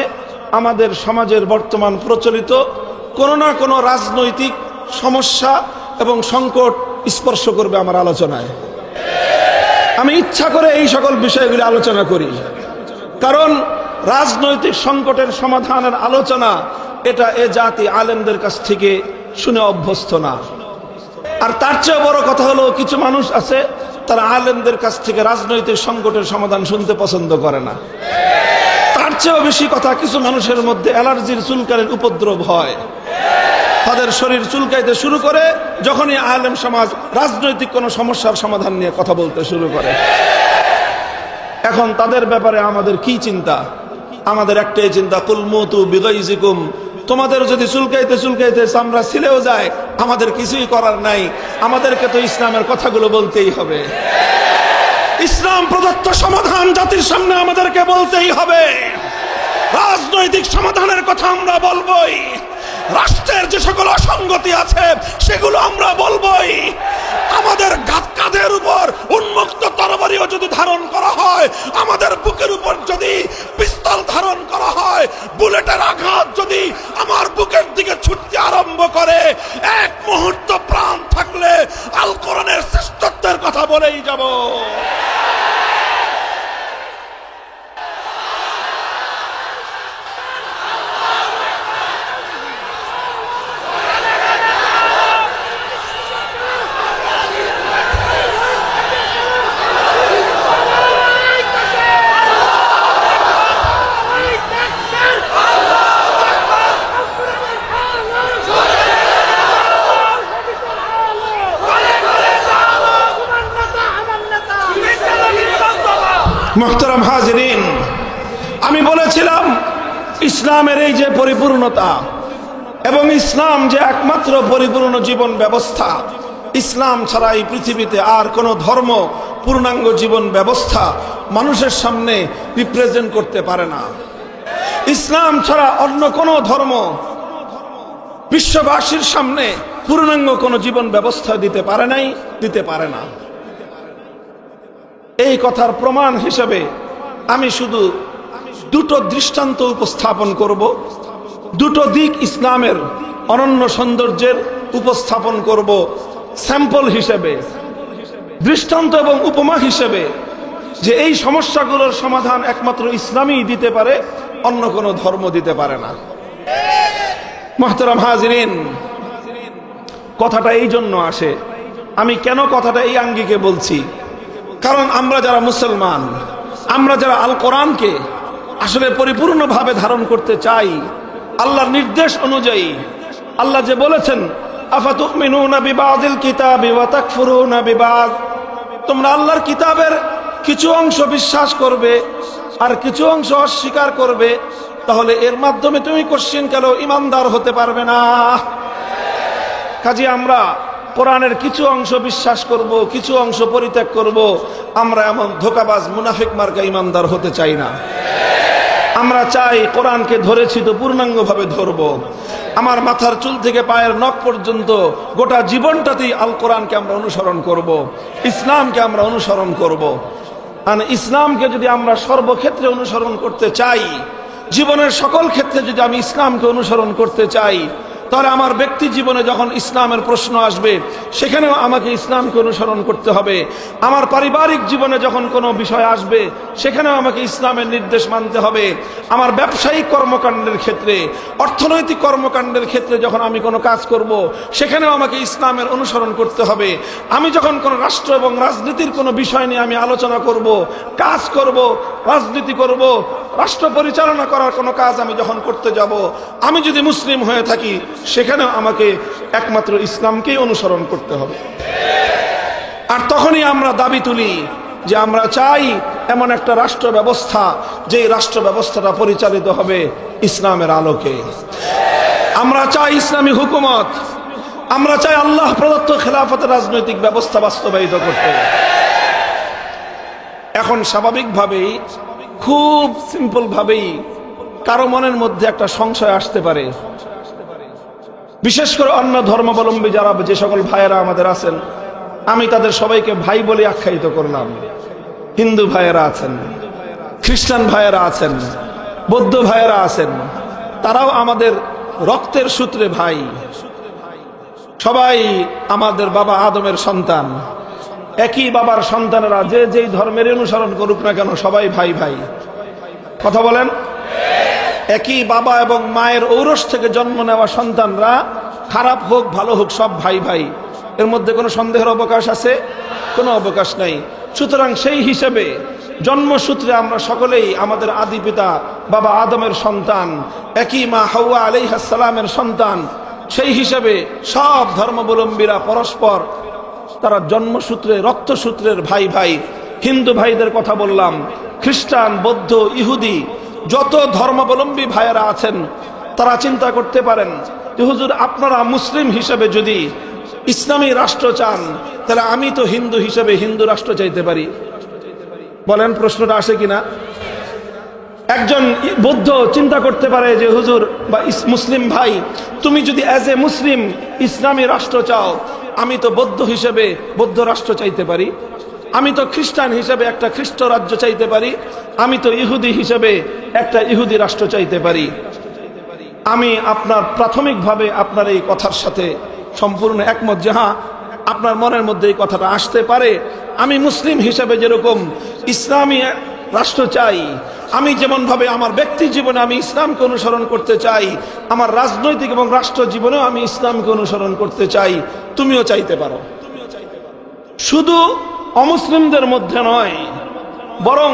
আমাদের সমাজের বর্তমান প্রচলিত কোনো না কোনো রাজনৈতিক সমস্যা এবং সংকট স্পর্শ করবে আমার আলোচনায়। আমি ইচ্ছা করে এই সকল বিষয়গুলি আলোচনা করি, কারণ রাজনৈতিক সংকটের সমাধানের আলোচনা এটা এ জাতি আলেমদের কাছ থেকে শুনে অভ্যস্ত না। আর তার চেয়ে বড় কথা হলো, কিছু মানুষ আছে তারা আলেমদের কাছ থেকে রাজনৈতিক সংকটের সমাধান শুনতে পছন্দ করে না। তার চেয়েও বেশি কথা, কিছু মানুষের মধ্যে অ্যালার্জির চুলকানির উপদ্রব হয়, তাদের শরীর চুলকাইতে শুরু করে যখনই আলেম সমাজ রাজনৈতিক কোনো সমস্যার সমাধান নিয়ে কথা বলতে শুরু করে। এখন তাদের ব্যাপারে আমাদের কি চিন্তা? আমাদের একটাই চিন্তা, কুল মুতু বিগাইজিকুম, তোমাদের যদি চুলকাইতে চুলকাইতে চামড়া ছিলেও যায় আমাদের কিছুই করার নাই, আমাদেরকে তো ইসলামের কথাগুলো বলতেই হবে। ইসলাম প্রদত্ত সমাধান জাতির সামনে আমাদেরকে বলতেই হবে। রাজনৈতিক সমাধানের কথা আমরা বলবোই, রাষ্ট্রের যে সকল অসঙ্গতি আছে সেগুলো আমরা বলবোই। আমাদের কাঁধের উপর উন্মুক্ত তরবারিও যদি ধারণ করা হয়, আমাদের বুকের উপর যদি পিস্তল ধারণ করা হয়, বুলেটের আঘাত যদি আমার বুকের দিকে ছুটতে আরম্ভ করে, এক মুহূর্ত প্রাণ থাকলে আল কোরআনের শ্রেষ্ঠত্বের কথা বলেই যাব। ইসলামের এই যে পরিপূর্ণতা এবং ইসলাম যে একমাত্র পরিপূর্ণ জীবন ব্যবস্থা, ইসলাম ছাড়া এই পৃথিবীতে আর কোনো ধর্ম পূর্ণাঙ্গ জীবন ব্যবস্থা মানুষের সামনে রিপ্রেজেন্ট করতে পারে না। ইসলাম ছাড়া অন্য কোনো ধর্ম বিশ্ববাসীর সামনে পূর্ণাঙ্গ কোনো জীবন ব্যবস্থা দিতে পারে নাই, দিতে পারে না। এই কথার প্রমাণ হিসেবে আমি শুধু দুটো দৃষ্টান্ত উপস্থাপন করব, দুটো দিক ইসলামের অনন্য সৌন্দর্যের উপস্থাপন করব স্যাম্পল হিসেবে, দৃষ্টান্ত এবং উপমা হিসেবে, যে এই সমস্যাগুলোর সমাধান একমাত্র ইসলামই দিতে পারে, অন্য কোনো ধর্ম দিতে পারে না। মুহতারাম হাজিরিন, কথাটা এই জন্য আসে, আমি কেন কথাটা এই আঙ্গিকে বলছি, কারণ আমরা যারা মুসলমান, আমরা যারা আল কোরআনকে আসলে পরিপূর্ণভাবে ধারণ করতে চাই আল্লাহর নির্দেশ অনুযায়ী, আল্লাহ যে বলেছেন আফাতুমিনুনা বিবাদিল কিতাবি ওয়া তাকফুরুনা বিবাদ, তোমরা আল্লাহর কিতাবের কিছু অংশ বিশ্বাস করবে আর কিছু অংশ অস্বীকার করবে, তাহলে এর মাধ্যমে তুমি কোশ্চেন কেন ইমানদার হতে পারবে না। কাজে আমরা কোরআনের কিছু অংশ বিশ্বাস করব, কিছু অংশ পরিত্যাগ করব, আমরা এমন ধোঁকাবাজ মুনাফিক মার্কা ইমানদার হতে চাই না। আমরা চাই কোরআনকে ধরেছি তো পূর্ণাঙ্গভাবে ধরব, আমার মাথার চুল থেকে পায়ের নখ পর্যন্ত গোটা জীবনটাতেই আল কোরআনকে আমরা অনুসরণ করব, ইসলামকে আমরা অনুসরণ করব। আর ইসলামকে যদি আমরা সর্বক্ষেত্রে অনুসরণ করতে চাই, জীবনের সকল ক্ষেত্রে যদি আমি ইসলামকে অনুসরণ করতে চাই, তাহলে আমার ব্যক্তি জীবনে যখন ইসলামের প্রশ্ন আসবে সেখানেও আমাকে ইসলামকে অনুসরণ করতে হবে। আমার পারিবারিক জীবনে যখন কোনো বিষয় আসবে সেখানেও আমাকে ইসলামের নির্দেশ মানতে হবে। আমার ব্যবসায়িক কর্মকাণ্ডের ক্ষেত্রে, অর্থনৈতিক কর্মকাণ্ডের ক্ষেত্রে যখন আমি কোনো কাজ করব সেখানেও আমাকে ইসলামের অনুসরণ করতে হবে। আমি যখন কোনো রাষ্ট্র এবং রাজনীতির কোনো বিষয় নিয়ে আমি আলোচনা করব, কাজ করব, রাজনীতি করব, রাষ্ট্র পরিচালনা করার কোনো কাজ আমি যখন করতে যাব, আমি যদি মুসলিম হয়ে থাকি সেখানেও আমাকে একমাত্র ইসলামকেই অনুসরণ করতে হবে। আর তখনই আমরা দাবি তুলি যে আমরা চাই এমন একটা রাষ্ট্র ব্যবস্থা, যে রাষ্ট্র ব্যবস্থাটা পরিচালিত হবে ইসলামের আলোকে। আমরা চাই ইসলামী হুকুমত, আমরা চাই আল্লাহ প্রদত্ত খেলাফতের রাজনৈতিক ব্যবস্থা বাস্তবায়িত করতে। এখন স্বাভাবিকভাবেই, খুব সিম্পল ভাবেই কারো মনের মধ্যে একটা সংশয় আসতে পারে, বিশেষ করে অন্য ধর্মাবলম্বী যারা, যে সকল ভাইয়েরা আমাদের আছেন, আমি তাদের সবাইকে ভাই বলে আখ্যায়িত করলাম। হিন্দু ভাইয়েরা আছেন, খ্রিস্টান ভাইয়েরা আছেন, বৌদ্ধ ভাইয়েরা আছেন, তারাও আমাদের রক্তের সূত্রে ভাই, সবাই আমাদের বাবা আদমের সন্তান, একই বাবার সন্তানেরা যে যেই ধর্মের অনুসরণ করুক না কেন সবাই ভাই ভাই। কথা বলেন, একই বাবা এবং মায়ের ঔরস থেকে জন্ম নেওয়া সন্তানরা খারাপ হোক ভালো হোক সব ভাই ভাই, এর মধ্যে কোনো সন্দেহের অবকাশ আছে? কোনো অবকাশ নাই। সুতরাং সেই হিসেবে জন্মসূত্রে আমরা সকলেই আমাদের আদি পিতা বাবা আদমের সন্তান, একই মা হাওয়া আলাইহিস সালামের সন্তান। সেই হিসেবে সব ধর্মাবলম্বীরা পরস্পর তারা জন্মসূত্রে রক্তসূত্রের ভাই ভাই। হিন্দু ভাইদের কথা বললাম, খ্রিস্টান, বৌদ্ধ, ইহুদি, যত ধর্মাবলম্বী ভাইয়েরা আছেন তারা চিন্তা করতে পারেন যে হুজুর আপনারা মুসলিম হিসেবে যদি ইসলামী রাষ্ট্র চান, তাহলে আমি তো হিন্দু হিসেবে হিন্দু রাষ্ট্র চাইতে পারি। বলেন প্রশ্নটা আসে কিনা? একজন বৌদ্ধ চিন্তা করতে পারে যে হুজুর বা মুসলিম ভাই, তুমি যদি অ্যাজ এ মুসলিম ইসলামী রাষ্ট্র চাও, আমি তো বৌদ্ধ হিসেবে বৌদ্ধ রাষ্ট্র চাইতে পারি, আমি তো খ্রিস্টান হিসেবে একটা খ্রিস্ট রাজ্য চাইতে পারি, আমি তো ইহুদি হিসেবে একটা ইহুদি রাষ্ট্র চাইতে পারি। আমি আপনার প্রাথমিকভাবে আপনার এই কথার সাথে সম্পূর্ণ একমত যে হ্যাঁ, আপনার মনের মধ্যে এই কথাটা আসতে পারে। আমি মুসলিম হিসেবে যেরকম ইসলামী রাষ্ট্র চাই, আমি যেমনভাবে আমার ব্যক্তি জীবনে আমি ইসলামকে অনুসরণ করতে চাই, আমার রাজনৈতিক এবং রাষ্ট্র জীবনেও আমি ইসলামকে অনুসরণ করতে চাই, তুমিও চাইতে পারো। শুধু অমুসলিমদের মধ্যে নয়, বরং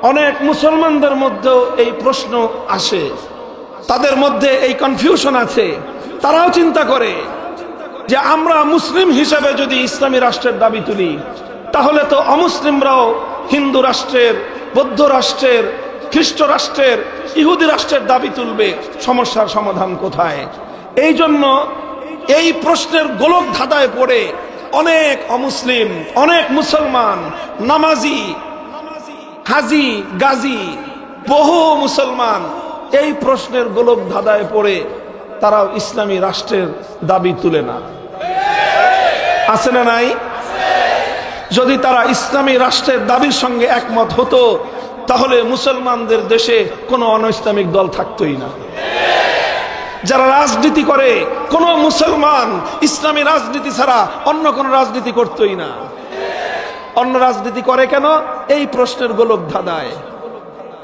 অনেক মুসলমানদের মধ্যেও এই প্রশ্ন আসে, তাদের মধ্যে এই কনফিউশন আছে। তারাও চিন্তা করে যে আমরা মুসলিম হিসেবে যদি ইসলামী রাষ্ট্রের দাবি তুলি, তাহলে তো অমুসলিমরাও হিন্দু রাষ্ট্রের, বৌদ্ধ রাষ্ট্রের, খ্রিস্ট রাষ্ট্রের, ইহুদি রাষ্ট্রের দাবি তুলবে, সমস্যার সমাধান কোথায়? এই জন্য এই প্রশ্নের গোলক ধাঁধায় পড়ে অনেক অমুসলিম, অনেক মুসলমান, নামাজি, হাজি, গাজী, বহু মুসলমান এই প্রশ্নের গোলক ধাঁধায় পড়ে তারাও ইসলামী রাষ্ট্রের দাবি তুলে না। আছে না নাই? যদি তারা ইসলামী রাষ্ট্রের দাবির সঙ্গে একমত হতো তাহলে মুসলমানদের দেশে কোনো অনৈসলামিক দল থাকতোই না। যারা রাজনীতি করে, কোন মুসলমান ইসলামী রাজনীতি ছাড়া অন্য কোন রাজনীতি করতোই না। অন্য রাজনীতি করে কেন? এই প্রশ্নের গোলক ধাঁধায়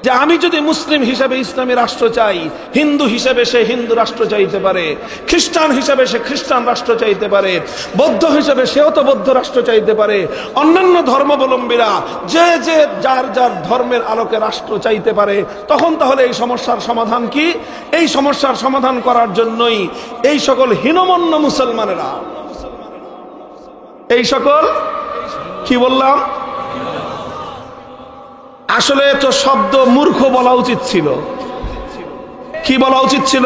যে আমি যদি মুসলিম হিসেবে ইসলামী রাষ্ট্র চাই, হিন্দু হিসেবে সে হিন্দু রাষ্ট্র চাইতে পারে, খ্রিস্টান হিসেবে সে খ্রিস্টান রাষ্ট্র চাইতে পারে, বৌদ্ধ হিসেবে সেও তো বৌদ্ধ রাষ্ট্র চাইতে পারে, অন্যান্য ধর্মাবলম্বীরা যে যে যার যার ধর্মের আলোকে রাষ্ট্র চাইতে পারে, তখন তাহলে এই সমস্যার সমাধান কি? এই সমস্যার সমাধান করার জন্যই এই সকল হীনমন্য মুসলমানেরা, এই সকল কি বললাম, আসলে তো শব্দ মূর্খ বলা উচিত ছিল। কি বলা উচিত ছিল?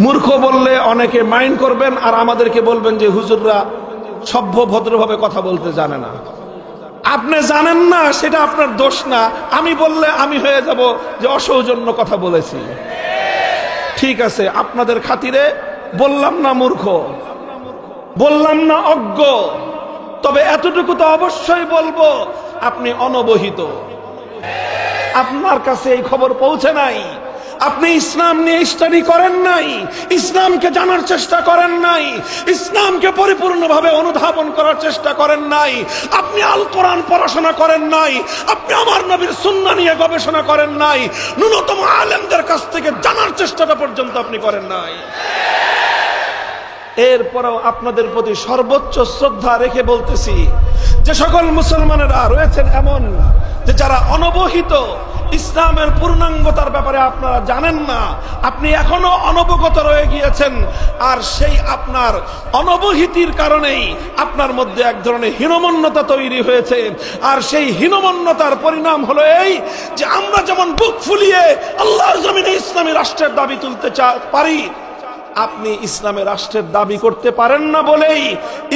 মূর্খ বললে অনেকে মাইন্ড করবেন আর আমাদেরকে বলবেন যে হুজুররা সভ্য ভদ্রভাবে কথা বলতে জানে না। আপনি জানেন না সেটা আপনার দোষ না, আমি বললে আমি হয়ে যাব যে অসৌজন্য কথা বলেছি। ঠিক আছে, আপনাদের খাতিরে বললাম না মূর্খ, বললাম না অজ্ঞ, তবে এতটুকু তো অবশ্যই বলবো আপনি অনবহিত, আপনার কাছে এই খবর পৌঁছে নাই, আপনি ইসলাম নিয়ে স্টাডি করেন নাই, ইসলামকে জানার চেষ্টা করেন নাই, ইসলামকে পরিপূর্ণভাবে অনুধাবন করার চেষ্টা করেন নাই, আপনি আল কোরআন পড়াশোনা করেন নাই, আপনি আমার নবীর সুন্নাহ নিয়ে গবেষণা করেন নাই, ন্যূনতম আলেমদের কাছ থেকে জানার চেষ্টাটা পর্যন্ত আপনি করেন নাই। এরপরেও আপনাদের প্রতি সর্বোচ্চ শ্রদ্ধা রেখে বলতেছি যে সকল মুসলমানেরা রয়েছেন এমন যে যারা অনবহিত, ইসলামের পূর্ণাঙ্গতার ব্যাপারে আপনারা জানেন না, আপনি এখনো অনবগত রয়ে গিয়েছেন, আর সেই আপনার অনবহিতির কারণেই আপনার মধ্যে এক ধরনের হীনমন্যতা তৈরি হয়েছে। আর সেই হীনমন্যতার পরিণাম হলো এই যে আমরা যেমন বুক ফুলিয়ে আল্লাহর জমিনে ইসলামী রাষ্ট্রের দাবি তুলতে পারি, আপনি ইসলামের রাষ্ট্রের দাবি করতে পারেন না বলেই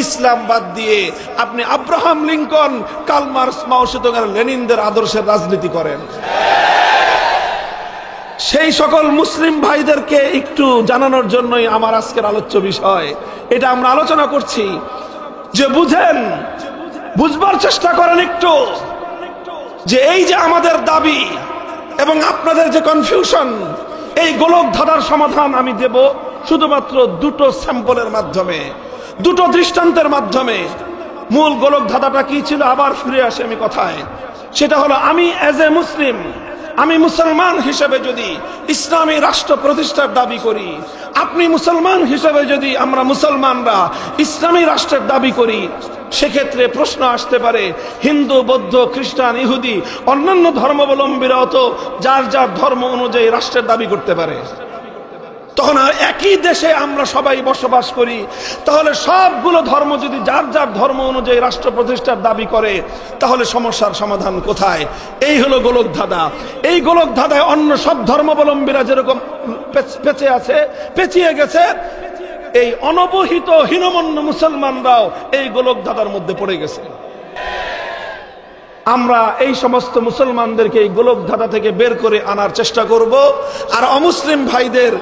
ইসলাম বাদ দিয়ে আপনি আব্রাহাম লিঙ্কন, কার্ল মার্কস, মাও সেতুং, লেনিনদের আদর্শের রাজনীতি করেন। সেই সকল মুসলিম ভাইদেরকে একটু জানানোর জন্যই আমার আজকের আলোচ্য বিষয়। এটা আমরা আলোচনা করছি যে বুঝেন, বুঝবার চেষ্টা করেন একটু যে এই যে আমাদের দাবি এবং আপনাদের যে কনফিউশন, এই গোলক ধাঁধার সমাধান আমি দেব শুধুমাত্র দুটো স্যাম্পলের মাধ্যমে, দুটো দৃষ্টান্তের মাধ্যমে। মূল গোলক ধাঁধাটা কি ছিল? আবার ফিরে আসে আমি কথায়, সেটা হলো আমি অ্যাজ এ মুসলিম, আমি মুসলমান হিসেবে যদি ইসলামী রাষ্ট্র প্রতিষ্ঠার দাবি করি, আপনি মুসলমান হিসেবে যদি আমরা মুসলমানরা ইসলামী রাষ্ট্রের দাবি করি, সেক্ষেত্রে প্রশ্ন আসতে পারে হিন্দু, বৌদ্ধ, খ্রিস্টান, ইহুদি, অন্যান্য ধর্মাবলম্বীরাও তো যার যার ধর্ম অনুযায়ী রাষ্ট্রের দাবি করতে পারে। তখন আর একই দেশে আমরা সবাই বসবাস করি, তাহলে সবগুলো ধর্ম যদি যার যার ধর্ম অনুযায়ী রাষ্ট্র প্রতিষ্ঠার দাবি করে, তাহলে সমস্যার সমাধান কোথায়? এই হলো গোলক ধাঁধা। এই গোলক ধাঁধায় অন্য সব ধর্মাবলম্বীরা যেরকম পেঁচিয়ে গেছে, এই অনবহিত হীনমন্য মুসলমানরাও এই গোলক ধাঁধার মধ্যে পড়ে গেছে। আমরা এই সমস্ত মুসলমানদেরকে এই গোলক ধাঁধা থেকে বের করে আনার চেষ্টা করব, আর অমুসলিম ভাইদের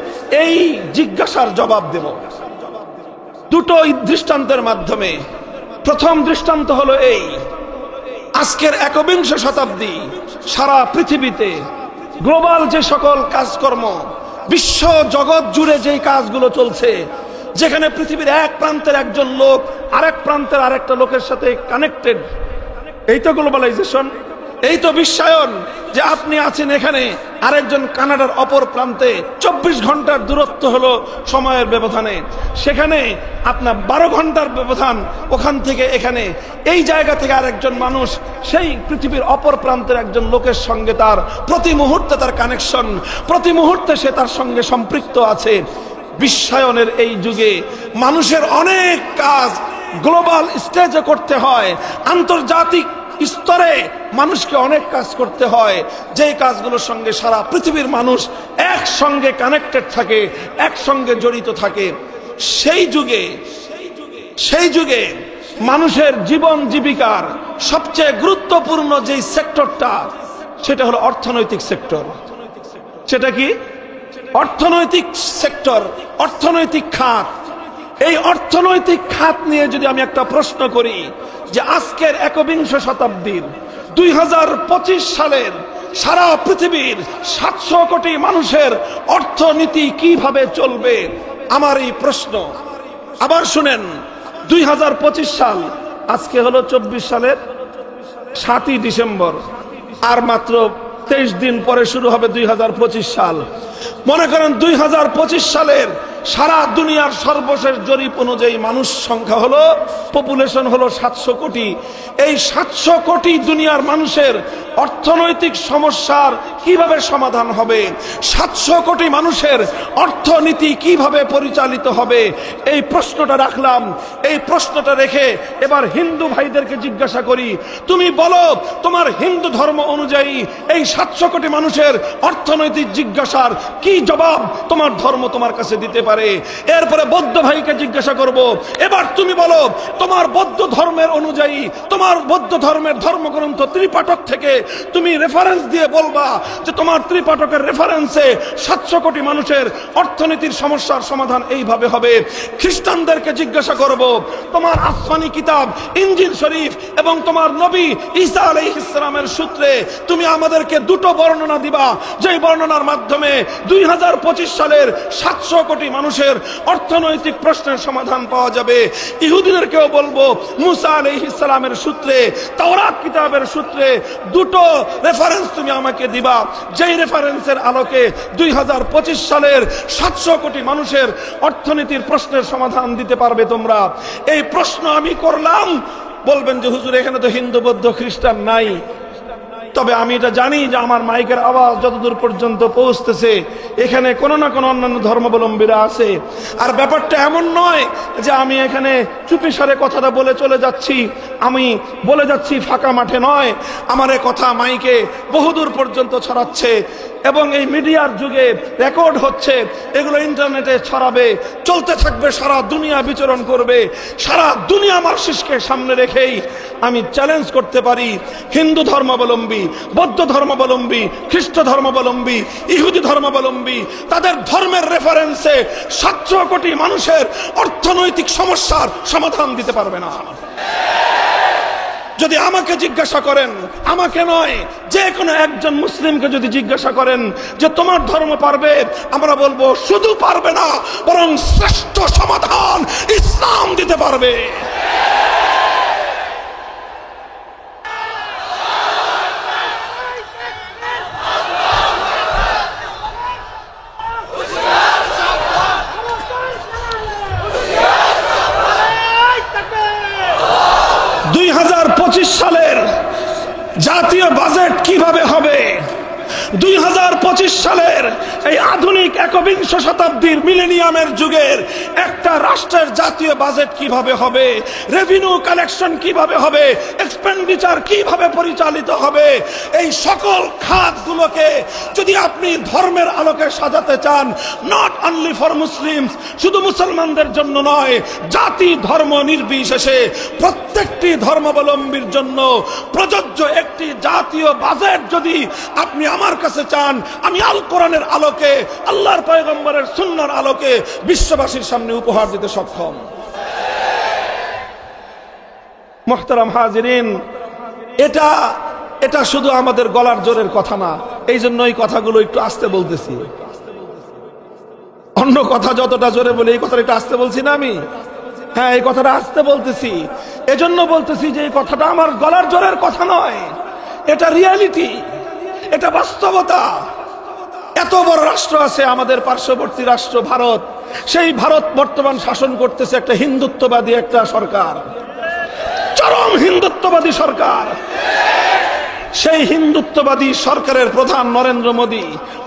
এই জিজ্ঞাসার জবাব দেব দুটো দৃষ্টান্তের মাধ্যমে। প্রথম দৃষ্টান্ত হলো এই, আজকের একবিংশ শতাব্দী সারা পৃথিবীতে গ্লোবাল যে সকল কাজকর্ম, বিশ্ব জগৎ জুড়ে যেই কাজগুলো চলছে, যেখানে পৃথিবীর এক প্রান্তের একজন লোক আরেক প্রান্তের আরেকটা লোকের সাথে কানেক্টেড, এই তো গ্লোবালাইজেশন, এই তো বিশ্বায়ন, যে আপনি আছেন এখানে, আরেকজন কানাডার অপর প্রান্তে, 24 ঘন্টার দূরত্ব হলো সময়ের ব্যবধানে, সেখানে আপনার 12 ঘন্টার ব্যবধান, ওখান থেকে এখানে, এই জায়গা থেকে আরেকজন মানুষ সেই পৃথিবীর অপর প্রান্তের একজন লোকের সঙ্গে তার প্রতি মুহূর্তে তার কানেকশন, প্রতি মুহূর্তে সে তার সঙ্গে সম্পৃক্ত আছে। বিশ্বায়নের এই যুগে মানুষের অনেক কাজ গ্লোবাল স্টেজে করতে হয়, আন্তর্জাতিক স্তরে মানুষকে অনেক কাজ করতে হয়, যেই কাজগুলোর সঙ্গে সারা পৃথিবীর মানুষ একসঙ্গে কানেক্টেড থাকে, একসঙ্গে জড়িত থাকে। সেই যুগে মানুষের জীবন জীবিকার সবচেয়ে গুরুত্বপূর্ণ যেই সেক্টরটা, সেটা হলো অর্থনৈতিক সেক্টর। সেটা কি? অর্থনৈতিক সেক্টর, অর্থনৈতিক খাত। এই অর্থনৈতিক খাত নিয়ে যদি আমি একটা প্রশ্ন করি যে আজকের একবিংশ শতাব্দীর 2025 সালের সারা পৃথিবীর 700 কোটি মানুষের অর্থনীতি কিভাবে চলবে, আমার এই প্রশ্ন। আবার শুনেন, 2025 সাল, আজকে হলো 24 সালের 7ই ডিসেম্বর, আর মাত্র 23 দিন পরে শুরু হবে 2025 সাল। মনে করেন 2025 সালের সারা দুনিয়ার সর্বশেষ জরিপ অনুযায়ী মানুষ সংখ্যা হলো, পপুলেশন হলো 700 কোটি। এই 700 কোটি দুনিয়ার মানুষের অর্থনৈতিক সমস্যার কিভাবে সমাধান হবে, 700 কোটি মানুষের অর্থনীতি কিভাবে পরিচালিত হবে, এই প্রশ্নটা রাখলাম। এই প্রশ্নটা রেখে এবার হিন্দু ভাইদেরকে জিজ্ঞাসা করি, তুমি বলো তোমার হিন্দু ধর্ম অনুযায়ী এই 700 কোটি মানুষের অর্থনৈতিক জিজ্ঞাসার কি জবাব তোমার ধর্ম তোমার কাছে দিতে পারে। এরপরে বৌদ্ধ ভাইকে জিজ্ঞাসা করব, এবার তুমি বলো তোমার বৌদ্ধ ধর্মের অনুযায়ী, তোমার বৌদ্ধ ধর্মের ধর্মগ্রন্থ ত্রিপাঠক থেকে তুমি রেফারেন্স দিয়ে বলবা যে তোমার ত্রিপাঠকের রেফারেন্সে 700 কোটি মানুষের অর্থনীতির সমস্যার সমাধান এইভাবে হবে। খ্রিস্টানদেরকে জিজ্ঞাসা করব, তোমার আসমানি কিতাব ইনজিল শরীফ এবং তোমার নবী ঈসা আলাইহিস সালামের সূত্রে তুমি আমাদেরকে দুটো বর্ণনা দিবা, যেই বর্ণনার মাধ্যমে 2025 সালের 700 কোটি মানুষের অর্থনৈতিক প্রশ্নের সমাধান পাওয়া যাবে। ইহুদিদেরকেও বলবো, মুসা আলাইহিস সালামের সূত্রে, তাওরাত কিতাবের সূত্রে দুটো রেফারেন্স তুমি আমাকে দিবা, যেই রেফারেন্সের আলোকে 2025 সালের 700 কোটি মানুষের অর্থনীতির প্রশ্নের সমাধান দিতে পারবে তোমরা। এই প্রশ্ন আমি করলাম। বলবেন যে হুজুর এখানে তো হিন্দু বৌদ্ধ খ্রিস্টান নাই। তবে আমি এটা জানি যে আমার মাইকের আওয়াজ যতদূর পর্যন্ত পৌঁছতেছে এখানে কোনো না কোনো অন্যান্য ধর্মাবলম্বীরা আছে। আর ব্যাপারটা এমন নয় যে আমি এখানে চুপিসারে কথাটা বলে চলে যাচ্ছি, আমি বলে যাচ্ছি ফাঁকা মাঠে নয়। আমার এ কথা মাইকে বহুদূর পর্যন্ত ছড়াচ্ছে এবং এই মিডিয়ার যুগে রেকর্ড হচ্ছে, এগুলো ইন্টারনেটে ছড়াবে, চলতে থাকবে, সারা দুনিয়া বিচরণ করবে। সারা দুনিয়া মার্কসিস্টকে সামনে রেখেই আমি চ্যালেঞ্জ করতে পারি, হিন্দু ধর্মাবলম্বী, বৌদ্ধ ধর্মাবলম্বী, খ্রিস্ট ধর্মাবলম্বী, ইহুদি ধর্মাবলম্বী, তাদের ধর্মের রেফারেন্সে 700 কোটি মানুষের অর্থনৈতিক সমস্যার সমাধান দিতে পারবে না। যদি আমাকে জিজ্ঞাসা করেন, আমাকে নয়, যে কোনো একজন মুসলিমকে যদি জিজ্ঞাসা করেন যে তোমার ধর্ম পারবে, আমরা বলবো শুধু পারবে না, বরং শ্রেষ্ঠ সমাধান ইসলাম দিতে পারবে। সালের জাতীয় বাজেট কিভাবে হবে, 2025 সালের এই আধুনিক একবিংশ শতাব্দীর মিলেনিয়ামের যুগের একটা রাষ্ট্রের জাতীয় বাজেট কিভাবে হবে, রেভিনিউ কালেকশন কিভাবে হবে, এক্সপেন্ডিচার কিভাবে পরিচালিত হবে, এই সকল খাতগুলোকে যদি আপনি ধর্মের আলোকে সাজাতে চান, নট অনলি ফর মুসলিমস, শুধু মুসলমানদের জন্য নয়, জাতি ধর্ম নির্বিশেষে প্রত্যেকটি ধর্মাবলম্বীর জন্য প্রযোজ্য একটি জাতীয় বাজেট যদি আপনি আমার কাছে চান, আমি আল কোরআনের আলোকে, আল্লাহর পয়গম্বরের সুন্নাহর আলোকে বিশ্ববাসীর সামনে উপহার দিতে সক্ষম। মুহতারাম হাজিরিন, এটা শুধু আমাদের গলার জোরের কথা না, এই জন্য এই কথাগুলো একটু আস্তে বলতেছি। অন্য কথা যতটা জোরে বলি, এই কথাটা একটু আস্তে বলছি না আমি? হ্যাঁ, এই কথাটা আস্তে বলতেছি। এজন্য বলতেছি যে এই কথাটা আমার গলার জোরের কথা নয়, এটা রিয়ালিটি, এটা বাস্তবতা। এত বড় রাষ্ট্র আছে আমাদের পার্শ্ববর্তী রাষ্ট্র ভারত, সেই ভারত বর্তমান শাসন করতেছে একটা হিন্দুত্ববাদী একটা সরকার, চরম হিন্দুত্ববাদী সরকার। সেই হিন্দুত্ববাদী সরকারের প্রধান নরেন্দ্র মোদী,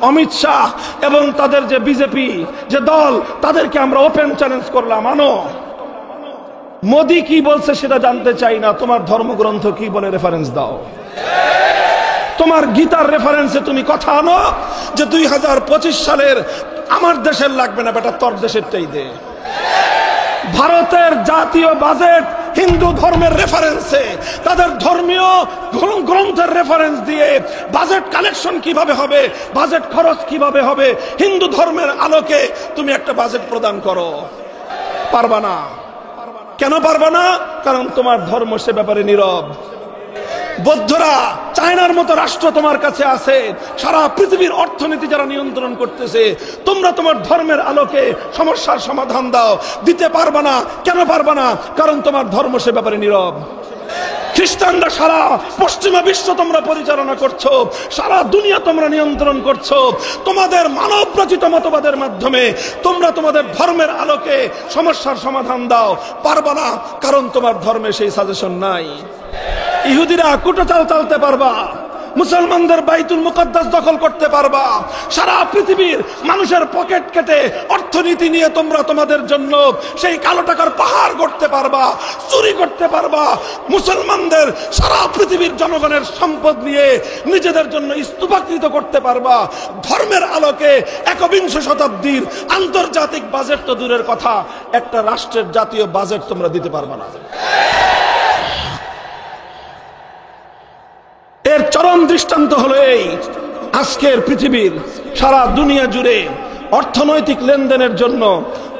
অমিত শাহ এবং তাদের যে বিজেপি যে দল, তাদেরকে আমরা ওপেন চ্যালেঞ্জ করলাম, আনো মোদি কি বলছে সেটা জানতে চাই না, তোমার ধর্মগ্রন্থ কি বলে রেফারেন্স দাও। তোমার গীতার রেফারেন্সে তুমি কথা আনো যে 2025 সালের আমার দেশের লাগবে না বেটা, তোর দেশেরটাই দে। ভারতের জাতীয় বাজেট হিন্দু ধর্মের রেফারেন্সে, তাদের ধর্মীয় গ্রন্থের রেফারেন্স দিয়ে বাজেট কালেকশন কিভাবে হবে, বাজেট খরচ কিভাবে হবে, হিন্দু ধর্মের আলোকে তুমি একটা বাজেট প্রদান করো। পারবা না। কেন পারবা না? কারণ তোমার ধর্ম সে ব্যাপারে নীরব। বৌদ্ধরা, চায়নার মতো রাষ্ট্র তোমার কাছে আছে, সারা পৃথিবীর অর্থনীতি যারা নিয়ন্ত্রণ করতেছে, তোমরা তোমার ধর্মের আলোকে সমস্যার সমাধান দাও, দিতে পারবা না। কেন পারবা না? কারণ তোমার ধর্ম সে ব্যাপারে নীরব। খ্রিস্টানরা সারা পশ্চিমা বিশ্ব তোমরা পরিচালনা করছো, সারা দুনিয়া তোমরা নিয়ন্ত্রণ করছো, তোমাদের মানব রচিত মতবাদের মাধ্যমে তোমরা তোমাদের ধর্মের আলোকে সমস্যার সমাধান দাও। পারবা না, কারণ তোমার ধর্মে সেই সাজেশন নাই। ইহুদিরা কুটো চাল চালতে পারবা, মুসলমানদের বাইতুল মুকদ্দাস দখল করতে পারবা, সারা পৃথিবীর মানুষের পকেট কেটে অর্থনীতি নিয়ে তোমরা তোমাদের জন্য সেই কালো টাকার পাহাড় গড়তে পারবা, চুরি করতে পারবা, মুসলমানদের সারা পৃথিবীর জনগণের সম্পদ নিয়ে নিজেদের জন্য স্তূপাকৃত করতে পারবা। ধর্মের আলোকে 21 শতাব্দীর আন্তর্জাতিক বাজেট তো দূরের কথা, একটা রাষ্ট্রের জাতীয় বাজেট তোমরা দিতে পারবা না। এর চরম দৃষ্টান্ত হলো এই, আজকের পৃথিবীর সারা দুনিয়া জুড়ে অর্থনৈতিক লেনদেনের জন্য,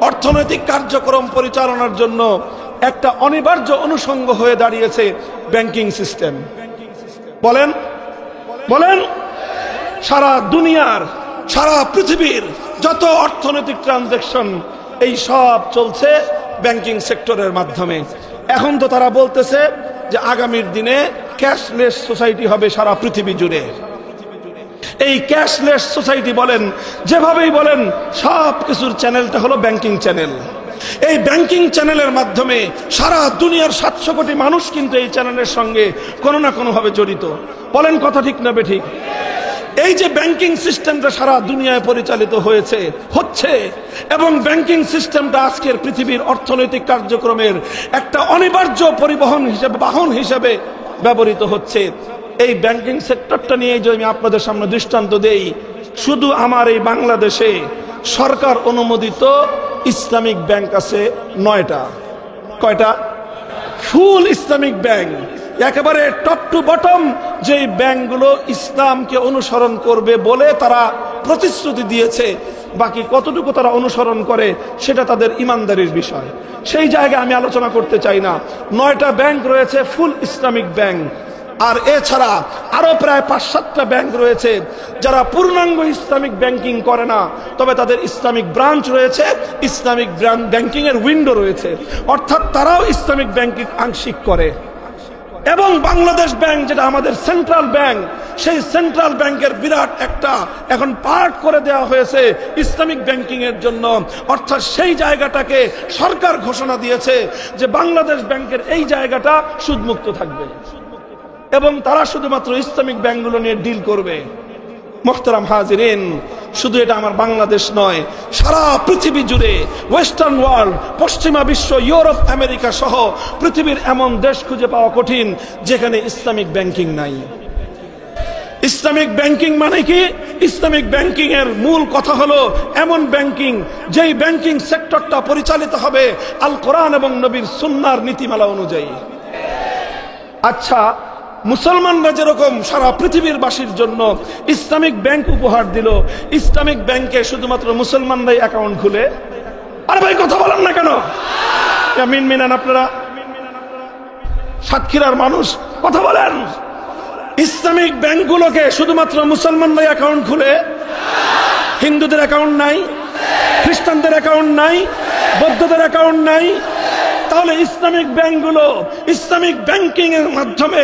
অর্থনৈতিক কার্যক্রম পরিচালনার জন্য একটা অনিবার্য অনুষঙ্গ হয়ে দাঁড়িয়েছে ব্যাংকিং সিস্টেম। বলেন বলেন, সারা দুনিয়ার, সারা পৃথিবীর যত অর্থনৈতিক ট্রানজাকশন এই সব চলছে ব্যাংকিং সেক্টরের মাধ্যমে। এখন তো তারা বলতেছে যে আগামীর দিনে ক্যাশলেস সোসাইটি হবে সারা পৃথিবী জুড়ে। এই ক্যাশলেস সোসাইটি বলেন, যেভাবেই বলেন, সব কিছুর চ্যানেলটা হলো ব্যাংকিং চ্যানেল। এই ব্যাংকিং চ্যানেলের মাধ্যমে সারা দুনিয়ার 700 কোটি মানুষ কিন্তু এই চ্যানেলের সঙ্গে কোনো না কোনো ভাবে জড়িত। বলেন কথা ঠিক না বেঠিক? এই যে ব্যাংকিং সিস্টেমটা সারা দুনিয়ায় পরিচালিত হচ্ছে এবং ব্যাংকিং সিস্টেমটা আজকের পৃথিবীর অর্থনৈতিক কার্যক্রমের একটা অনিবার্য পরিবহন হিসেবে, বাহন হিসেবে ব্যবহৃত হচ্ছে। এই ব্যাংকিং সেক্টরটা নিয়ে যদি আমি আপনাদের সামনে দৃষ্টান্ত দেই, শুধু আমার এই বাংলাদেশে সরকার অনুমোদিত ইসলামিক ব্যাংক আছে 9টা। কয়টা? ফুল ইসলামিক ব্যাংক, একেবারে টপ টু বটম যে ব্যাংকগুলো ইসলামকে অনুসরণ করবে বলে তারা প্রতিশ্রুতি দিয়েছে। বাকি কতটুকু তারা অনুসরণ করে সেটা তাদের ইমানদারির বিষয়, সেই জায়গায় আমি আলোচনা করতে চাই না। 9টা ব্যাংক রয়েছে ফুল ইসলামিক ব্যাংক, আর এছাড়া আরো প্রায় 5-7টা ব্যাংক রয়েছে যারা পূর্ণাঙ্গ ইসলামিক ব্যাংকিং করে না, তবে তাদের ইসলামিক ব্রাঞ্চ রয়েছে, ইসলামিক ব্যাংকিং এর উইন্ডো রয়েছে, অর্থাৎ তারাও ইসলামিক ব্যাংকিং আংশিক করে। এবং বাংলাদেশ ব্যাংক, যেটা আমাদের সেন্ট্রাল ব্যাংক, সেই সেন্ট্রাল ব্যাংকের বিরাট একটা এখন পার্ট করে দেওয়া হয়েছে ইসলামিক ব্যাংকিং এর জন্য। অর্থাৎ সেই জায়গাটাকে সরকার ঘোষণা দিয়েছে যে বাংলাদেশ ব্যাংকের এই জায়গাটা সুদমুক্ত থাকবে এবং তারা শুধুমাত্র ইসলামিক ব্যাংকগুলো নিয়ে ডিল করবে। মোহতারাম হাজিরিন, শুধু এটা আমার বাংলাদেশ নয়, সারা পৃথিবী জুড়ে ওয়েস্টার্ন ওয়ার্ল্ড, পশ্চিমা বিশ্ব, ইউরোপ, আমেরিকা সহ পৃথিবীর এমন দেশ খুঁজে পাওয়া কঠিন যেখানে ইসলামিক ব্যাংকিং নাই। ইসলামিক ব্যাংকিং মানে কি? ইসলামিক ব্যাংকিং এর মূল কথা হলো এমন ব্যাংকিং যেই ব্যাংকিং সেক্টরটা পরিচালিত হবে আল কোরআন এবং নবীর সুন্নাহর নীতিমালা অনুযায়ী। আচ্ছা, মুসলমানরা যেরকম সারা পৃথিবীর বাসীর জন্য ইসলামিক ব্যাংক উপহার দিল, ইসলামিক ব্যাংকে শুধুমাত্র মুসলমানরাই অ্যাকাউন্ট খুলে। আরে ভাই কথা বলেন না কেন? মিনমিনান আপনারা, সাতক্ষীরার মানুষ কথা বলেন। ইসলামিক ব্যাংকগুলোকে শুধুমাত্র মুসলমানরাই অ্যাকাউন্ট খুলে, হিন্দুদের অ্যাকাউন্ট নাই, খ্রিস্টানদের অ্যাকাউন্ট নাই, বৌদ্ধদের অ্যাকাউন্ট নাই। তাহলে ইসলামিক ব্যাংকগুলো ইসলামিক ব্যাংকিং এর মাধ্যমে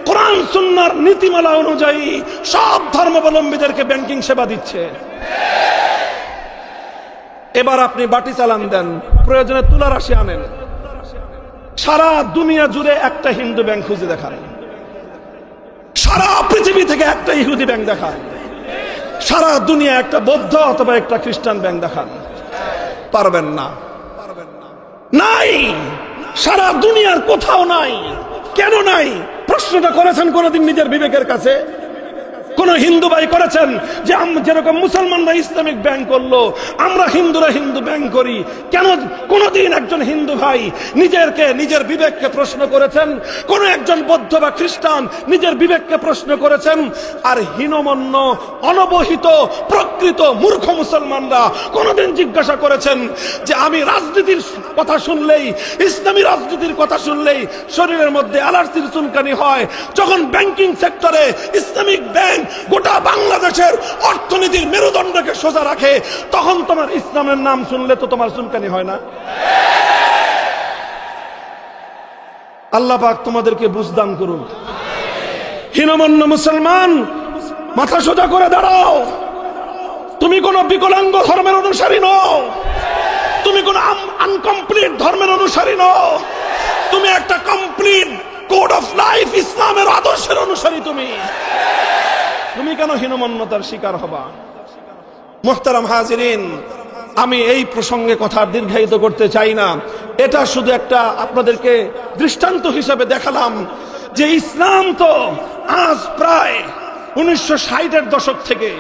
কোরআন সুন্নাহর নীতিমালা অনুযায়ী সব ধর্মাবলম্বীদেরকে ব্যাংকিং সেবা দিচ্ছে। এবার আপনি বাটি চালান দেন, প্রয়োজনে তুলা রাশি আনেন, সারা দুনিয়া জুড়ে একটা হিন্দু ব্যাংক খুঁজে দেখান, সারা পৃথিবী থেকে একটা ইহুদি ব্যাংক দেখান, সারা দুনিয়া একটা বৌদ্ধ অথবা একটা খ্রিস্টান ব্যাংক দেখান, পারবেন না, নাই। সারা দুনিয়ার কোথাও নাই। কেন নাই? প্রশ্নটা করেছেন কোনদিন নিজের বিবেকের কাছে? কোন হিন্দু ভাই করেছেন যে যেরকম মুসলমানরা ইসলামিক ব্যাংক করলো, আমরা হিন্দুরা হিন্দু ব্যাংক করি? কেন কোনদিন একজন হিন্দু ভাই নিজের বিবেককে প্রশ্ন করেছেন? কোন একজন বৌদ্ধ বা খ্রিস্টান নিজের বিবেককে প্রশ্ন করেছেন? আর হীনমন্য, অনবহিত, প্রকৃত মূর্খ মুসলমানরা কোনদিন জিজ্ঞাসা করেছেন যে আমি রাজনীতির কথা শুনলেই, ইসলামী রাজনীতির কথা শুনলেই শরীরের মধ্যে অ্যালার্জির চুলকানি হয়, যখন ব্যাংকিং সেক্টরে ইসলামিক ব্যাংক গোটা বাংলাদেশের অর্থনীতির মেরুদণ্ডকে সোজা রাখে, তখন তোমার ইসলামের নাম শুনলে তো তোমার চুলকানি হয় না? আল্লাহ পাক তোমাদেরকে বুঝদান করুন। হীনমন্য মুসলমান, মাথা সোজা করে দাঁড়াও। তুমি কোন বিকলাঙ্গ ধর্মের অনুসারী নও, তুমি কোন আনকমপ্লিট ধর্মের অনুসারী নও, তুমি একটা কমপ্লিট কোড অফ লাইফ, ইসলামের আদর্শের অনুসারী। তুমি কেন হীনমন্যতার শিকার হবা? মুহতারাম হাজিরিন, আমি এই প্রসঙ্গে কথা দীর্ঘায়িত করতে চাই না। এটা শুধু একটা আপনাদেরকে দৃষ্টান্ত হিসেবে দেখালাম যে ইসলাম তো আজ প্রায় 1960-এর দশক থেকে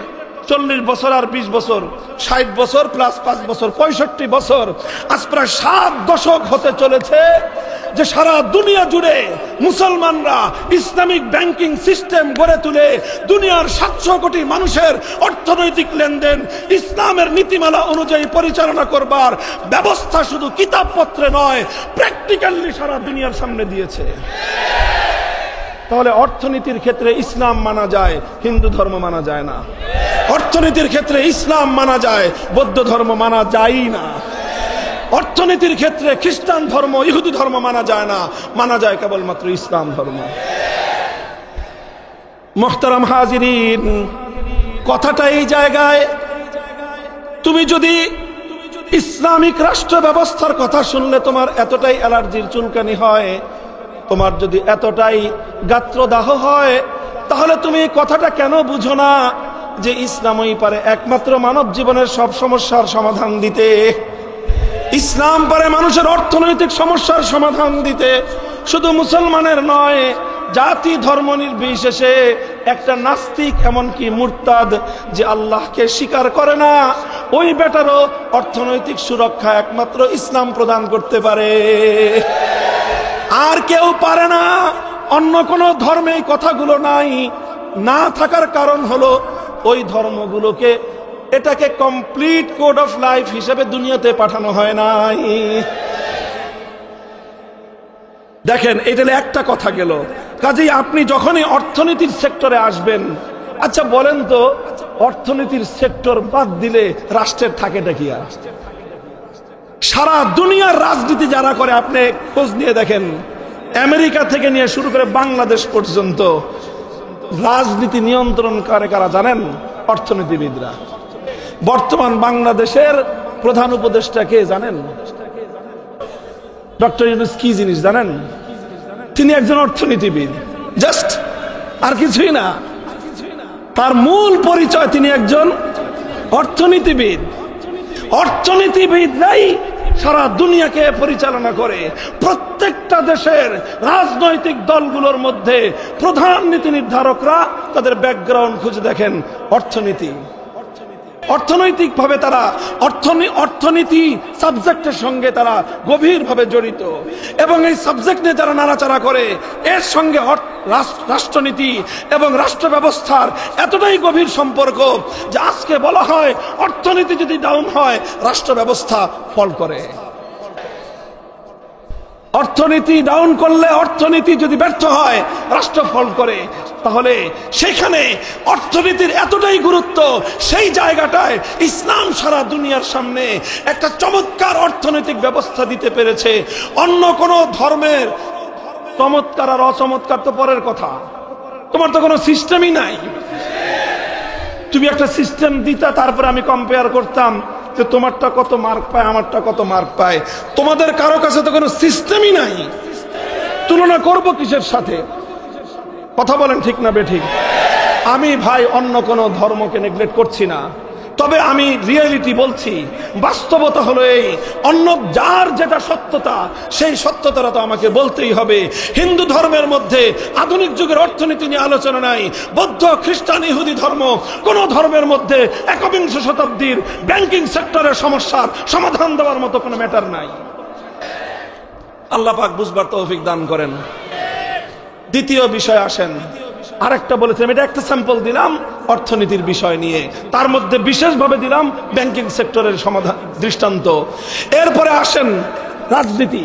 40 বছর আর 20 বছর, 60 বছর প্লাস 5 বছর, 65 বছর, আজ প্রায় 7 দশক হতে চলেছে যে সারা দুনিয়া জুড়ে মুসলমানরা ইসলামিক ব্যাংকিং সিস্টেম গড়ে তুলে দুনিয়ার 700 কোটি মানুষের অর্থনৈতিক লেনদেন ইসলামের নীতিমালা অনুযায়ী পরিচালনা করবার ব্যবস্থা শুধু কিতাবপত্রে নয়, প্র্যাকটিক্যালি সারা দুনিয়ার সামনে দিয়েছে। তাহলে অর্থনীতির ক্ষেত্রে ইসলাম মানা যায়, হিন্দু ধর্ম মানা যায় না। অর্থনীতির ক্ষেত্রে ইসলাম মানা যায়, বৌদ্ধ ধর্ম মানা যায় না। অর্থনীতির ক্ষেত্রে খ্রিস্টান ধর্ম, ইহুদি ধর্ম মানা যায় না, মানা যায় কেবলমাত্র ইসলাম ধর্ম। মুহতারাম হাজিরিন, কথাটা এই জায়গায়, তুমি যদি ইসলামিক রাষ্ট্র ব্যবস্থার কথা শুনলে তোমার এতটাই অ্যালার্জির চুলকানি হয়, তোমার যদি এতটাই গাত্রদাহ হয়, তাহলে তুমি কথাটা কেন বুঝো না যে ইসলামই পারে একমাত্র মানব জীবনের সব সমস্যার সমাধান দিতে। ইসলাম পারে মানুষের অর্থনৈতিক সমস্যার সমাধান দিতে। শুধু মুসলমানের নয়, জাতি ধর্ম নির্বিশেষে একটা নাস্তিক, এমনকি মুরতাদ, যে আল্লাহকে স্বীকার করে না, ওই বেটারও অর্থনৈতিক সুরক্ষা একমাত্র ইসলাম প্রদান করতে পারে, আর কেউ পারে না। অন্য কোন ধর্মে এই কথাগুলো নাই। না থাকার কারণ হলো ওই ধর্মগুলোকে, এটাকে কমপ্লিট কোড অফ লাইফ হিসেবে দুনিয়াতে পাঠানো হয় নাই। দেখেন, এটা একটা কথা গেল। কাজেই আপনি যখনই অর্থনীতির সেক্টরে আসবেন, আচ্ছা বলেন তো, অর্থনীতির সেক্টর বাদ দিলে রাষ্ট্রের থাকেটা কি? আর সারা দুনিয়ার রাজনীতি যারা করে, আপনি খোঁজ নিয়ে দেখেন, আমেরিকা থেকে নিয়ে শুরু করে বাংলাদেশ পর্যন্ত রাজনীতি নিয়ন্ত্রণ করে কারা জানেন? অর্থনীতিবিদরা। বর্তমান বাংলাদেশের প্রধান উপদেষ্টা কে জানেন? ডক্টর ইউনূস। কি জিনিস জানেন? তিনি একজন অর্থনীতিবিদ, জাস্ট, আর কিছুই না। তার মূল পরিচয় তিনি একজন অর্থনীতিবিদ। অর্থনীতিবিদরাই সারা দুনিয়াকে পরিচালনা করে। প্রত্যেকটা দেশের রাজনৈতিক দলগুলোর মধ্যে প্রধান নীতি নির্ধারকরা তাদের ব্যাকগ্রাউন্ড খুঁজে দেখেন অর্থনীতি। অর্থনৈতিকভাবে তারা অর্থনীতি সাবজেক্টের সঙ্গে তারা গভীরভাবে জড়িত, এবং এই সাবজেক্ট নিয়ে যারা নাড়াচাড়া করে, এর সঙ্গে রাষ্ট্রনীতি এবং রাষ্ট্র ব্যবস্থার এতটাই গভীর সম্পর্ক যে আজকে বলা হয় অর্থনীতি যদি ডাউন হয়, রাষ্ট্র ব্যবস্থা ফল করে। অর্থনীতি ডাউন করলে, অর্থনীতি যদি ব্যর্থ হয়, রাষ্ট্র ফল করে। তাহলে সেখানে অর্থনীতির এতটাই গুরুত্ব, সেই জায়গাটায় ইসলাম সারা দুনিয়ার সামনে একটা চমৎকার অর্থনৈতিক ব্যবস্থা দিতে পেরেছে। অন্য কোন ধর্মের চমৎকার আর অচমৎকার তো পরের কথা, তোমার তো কোনো সিস্টেমই নাই। তুমি একটা সিস্টেম দিতা, তারপরে আমি কম্পেয়ার করতাম যে তোমারটা কত মার্ক পায়, আমারটা কত মার্ক পায়। তোমাদের কারো কাছে তো কোনো সিস্টেমই নাই, তুলনা করব কিসের সাথে? কথা বলেন ঠিক না বেঠিক? আমি ভাই অন্য কোন ধর্মকে নেগলেক্ট করছি না, তবে আমি রিয়েলিটি বলছি, বাস্তবতা হলো এই, অন্য যার যেটা সত্যতা সেই সত্যতাটা তো আমাকে বলতেই হবে। হিন্দু ধর্মের মধ্যে আধুনিক যুগের অর্থনীতি নিয়ে আলোচনা নাই, বৌদ্ধ খ্রিস্টান ইহুদি ধর্ম কোন ধর্মের মধ্যে একবিংশ শতাব্দীর ব্যাংকিং সেক্টরের সমস্যার সমাধান দেওয়ার মতো কোনো ম্যাটার নাই। আল্লাহ পাক বুঝবার তৌফিক দান করেন। দ্বিতীয় বিষয় আসেন, আরেকটা বলেছিলাম, এটা একটা স্যাম্পল দিলাম অর্থনীতির বিষয় নিয়ে, তার মধ্যে বিশেষভাবে দিলাম ব্যাংকিং সেক্টরের সমাধান দৃষ্টান্ত। এরপরে আসেন রাজনীতি।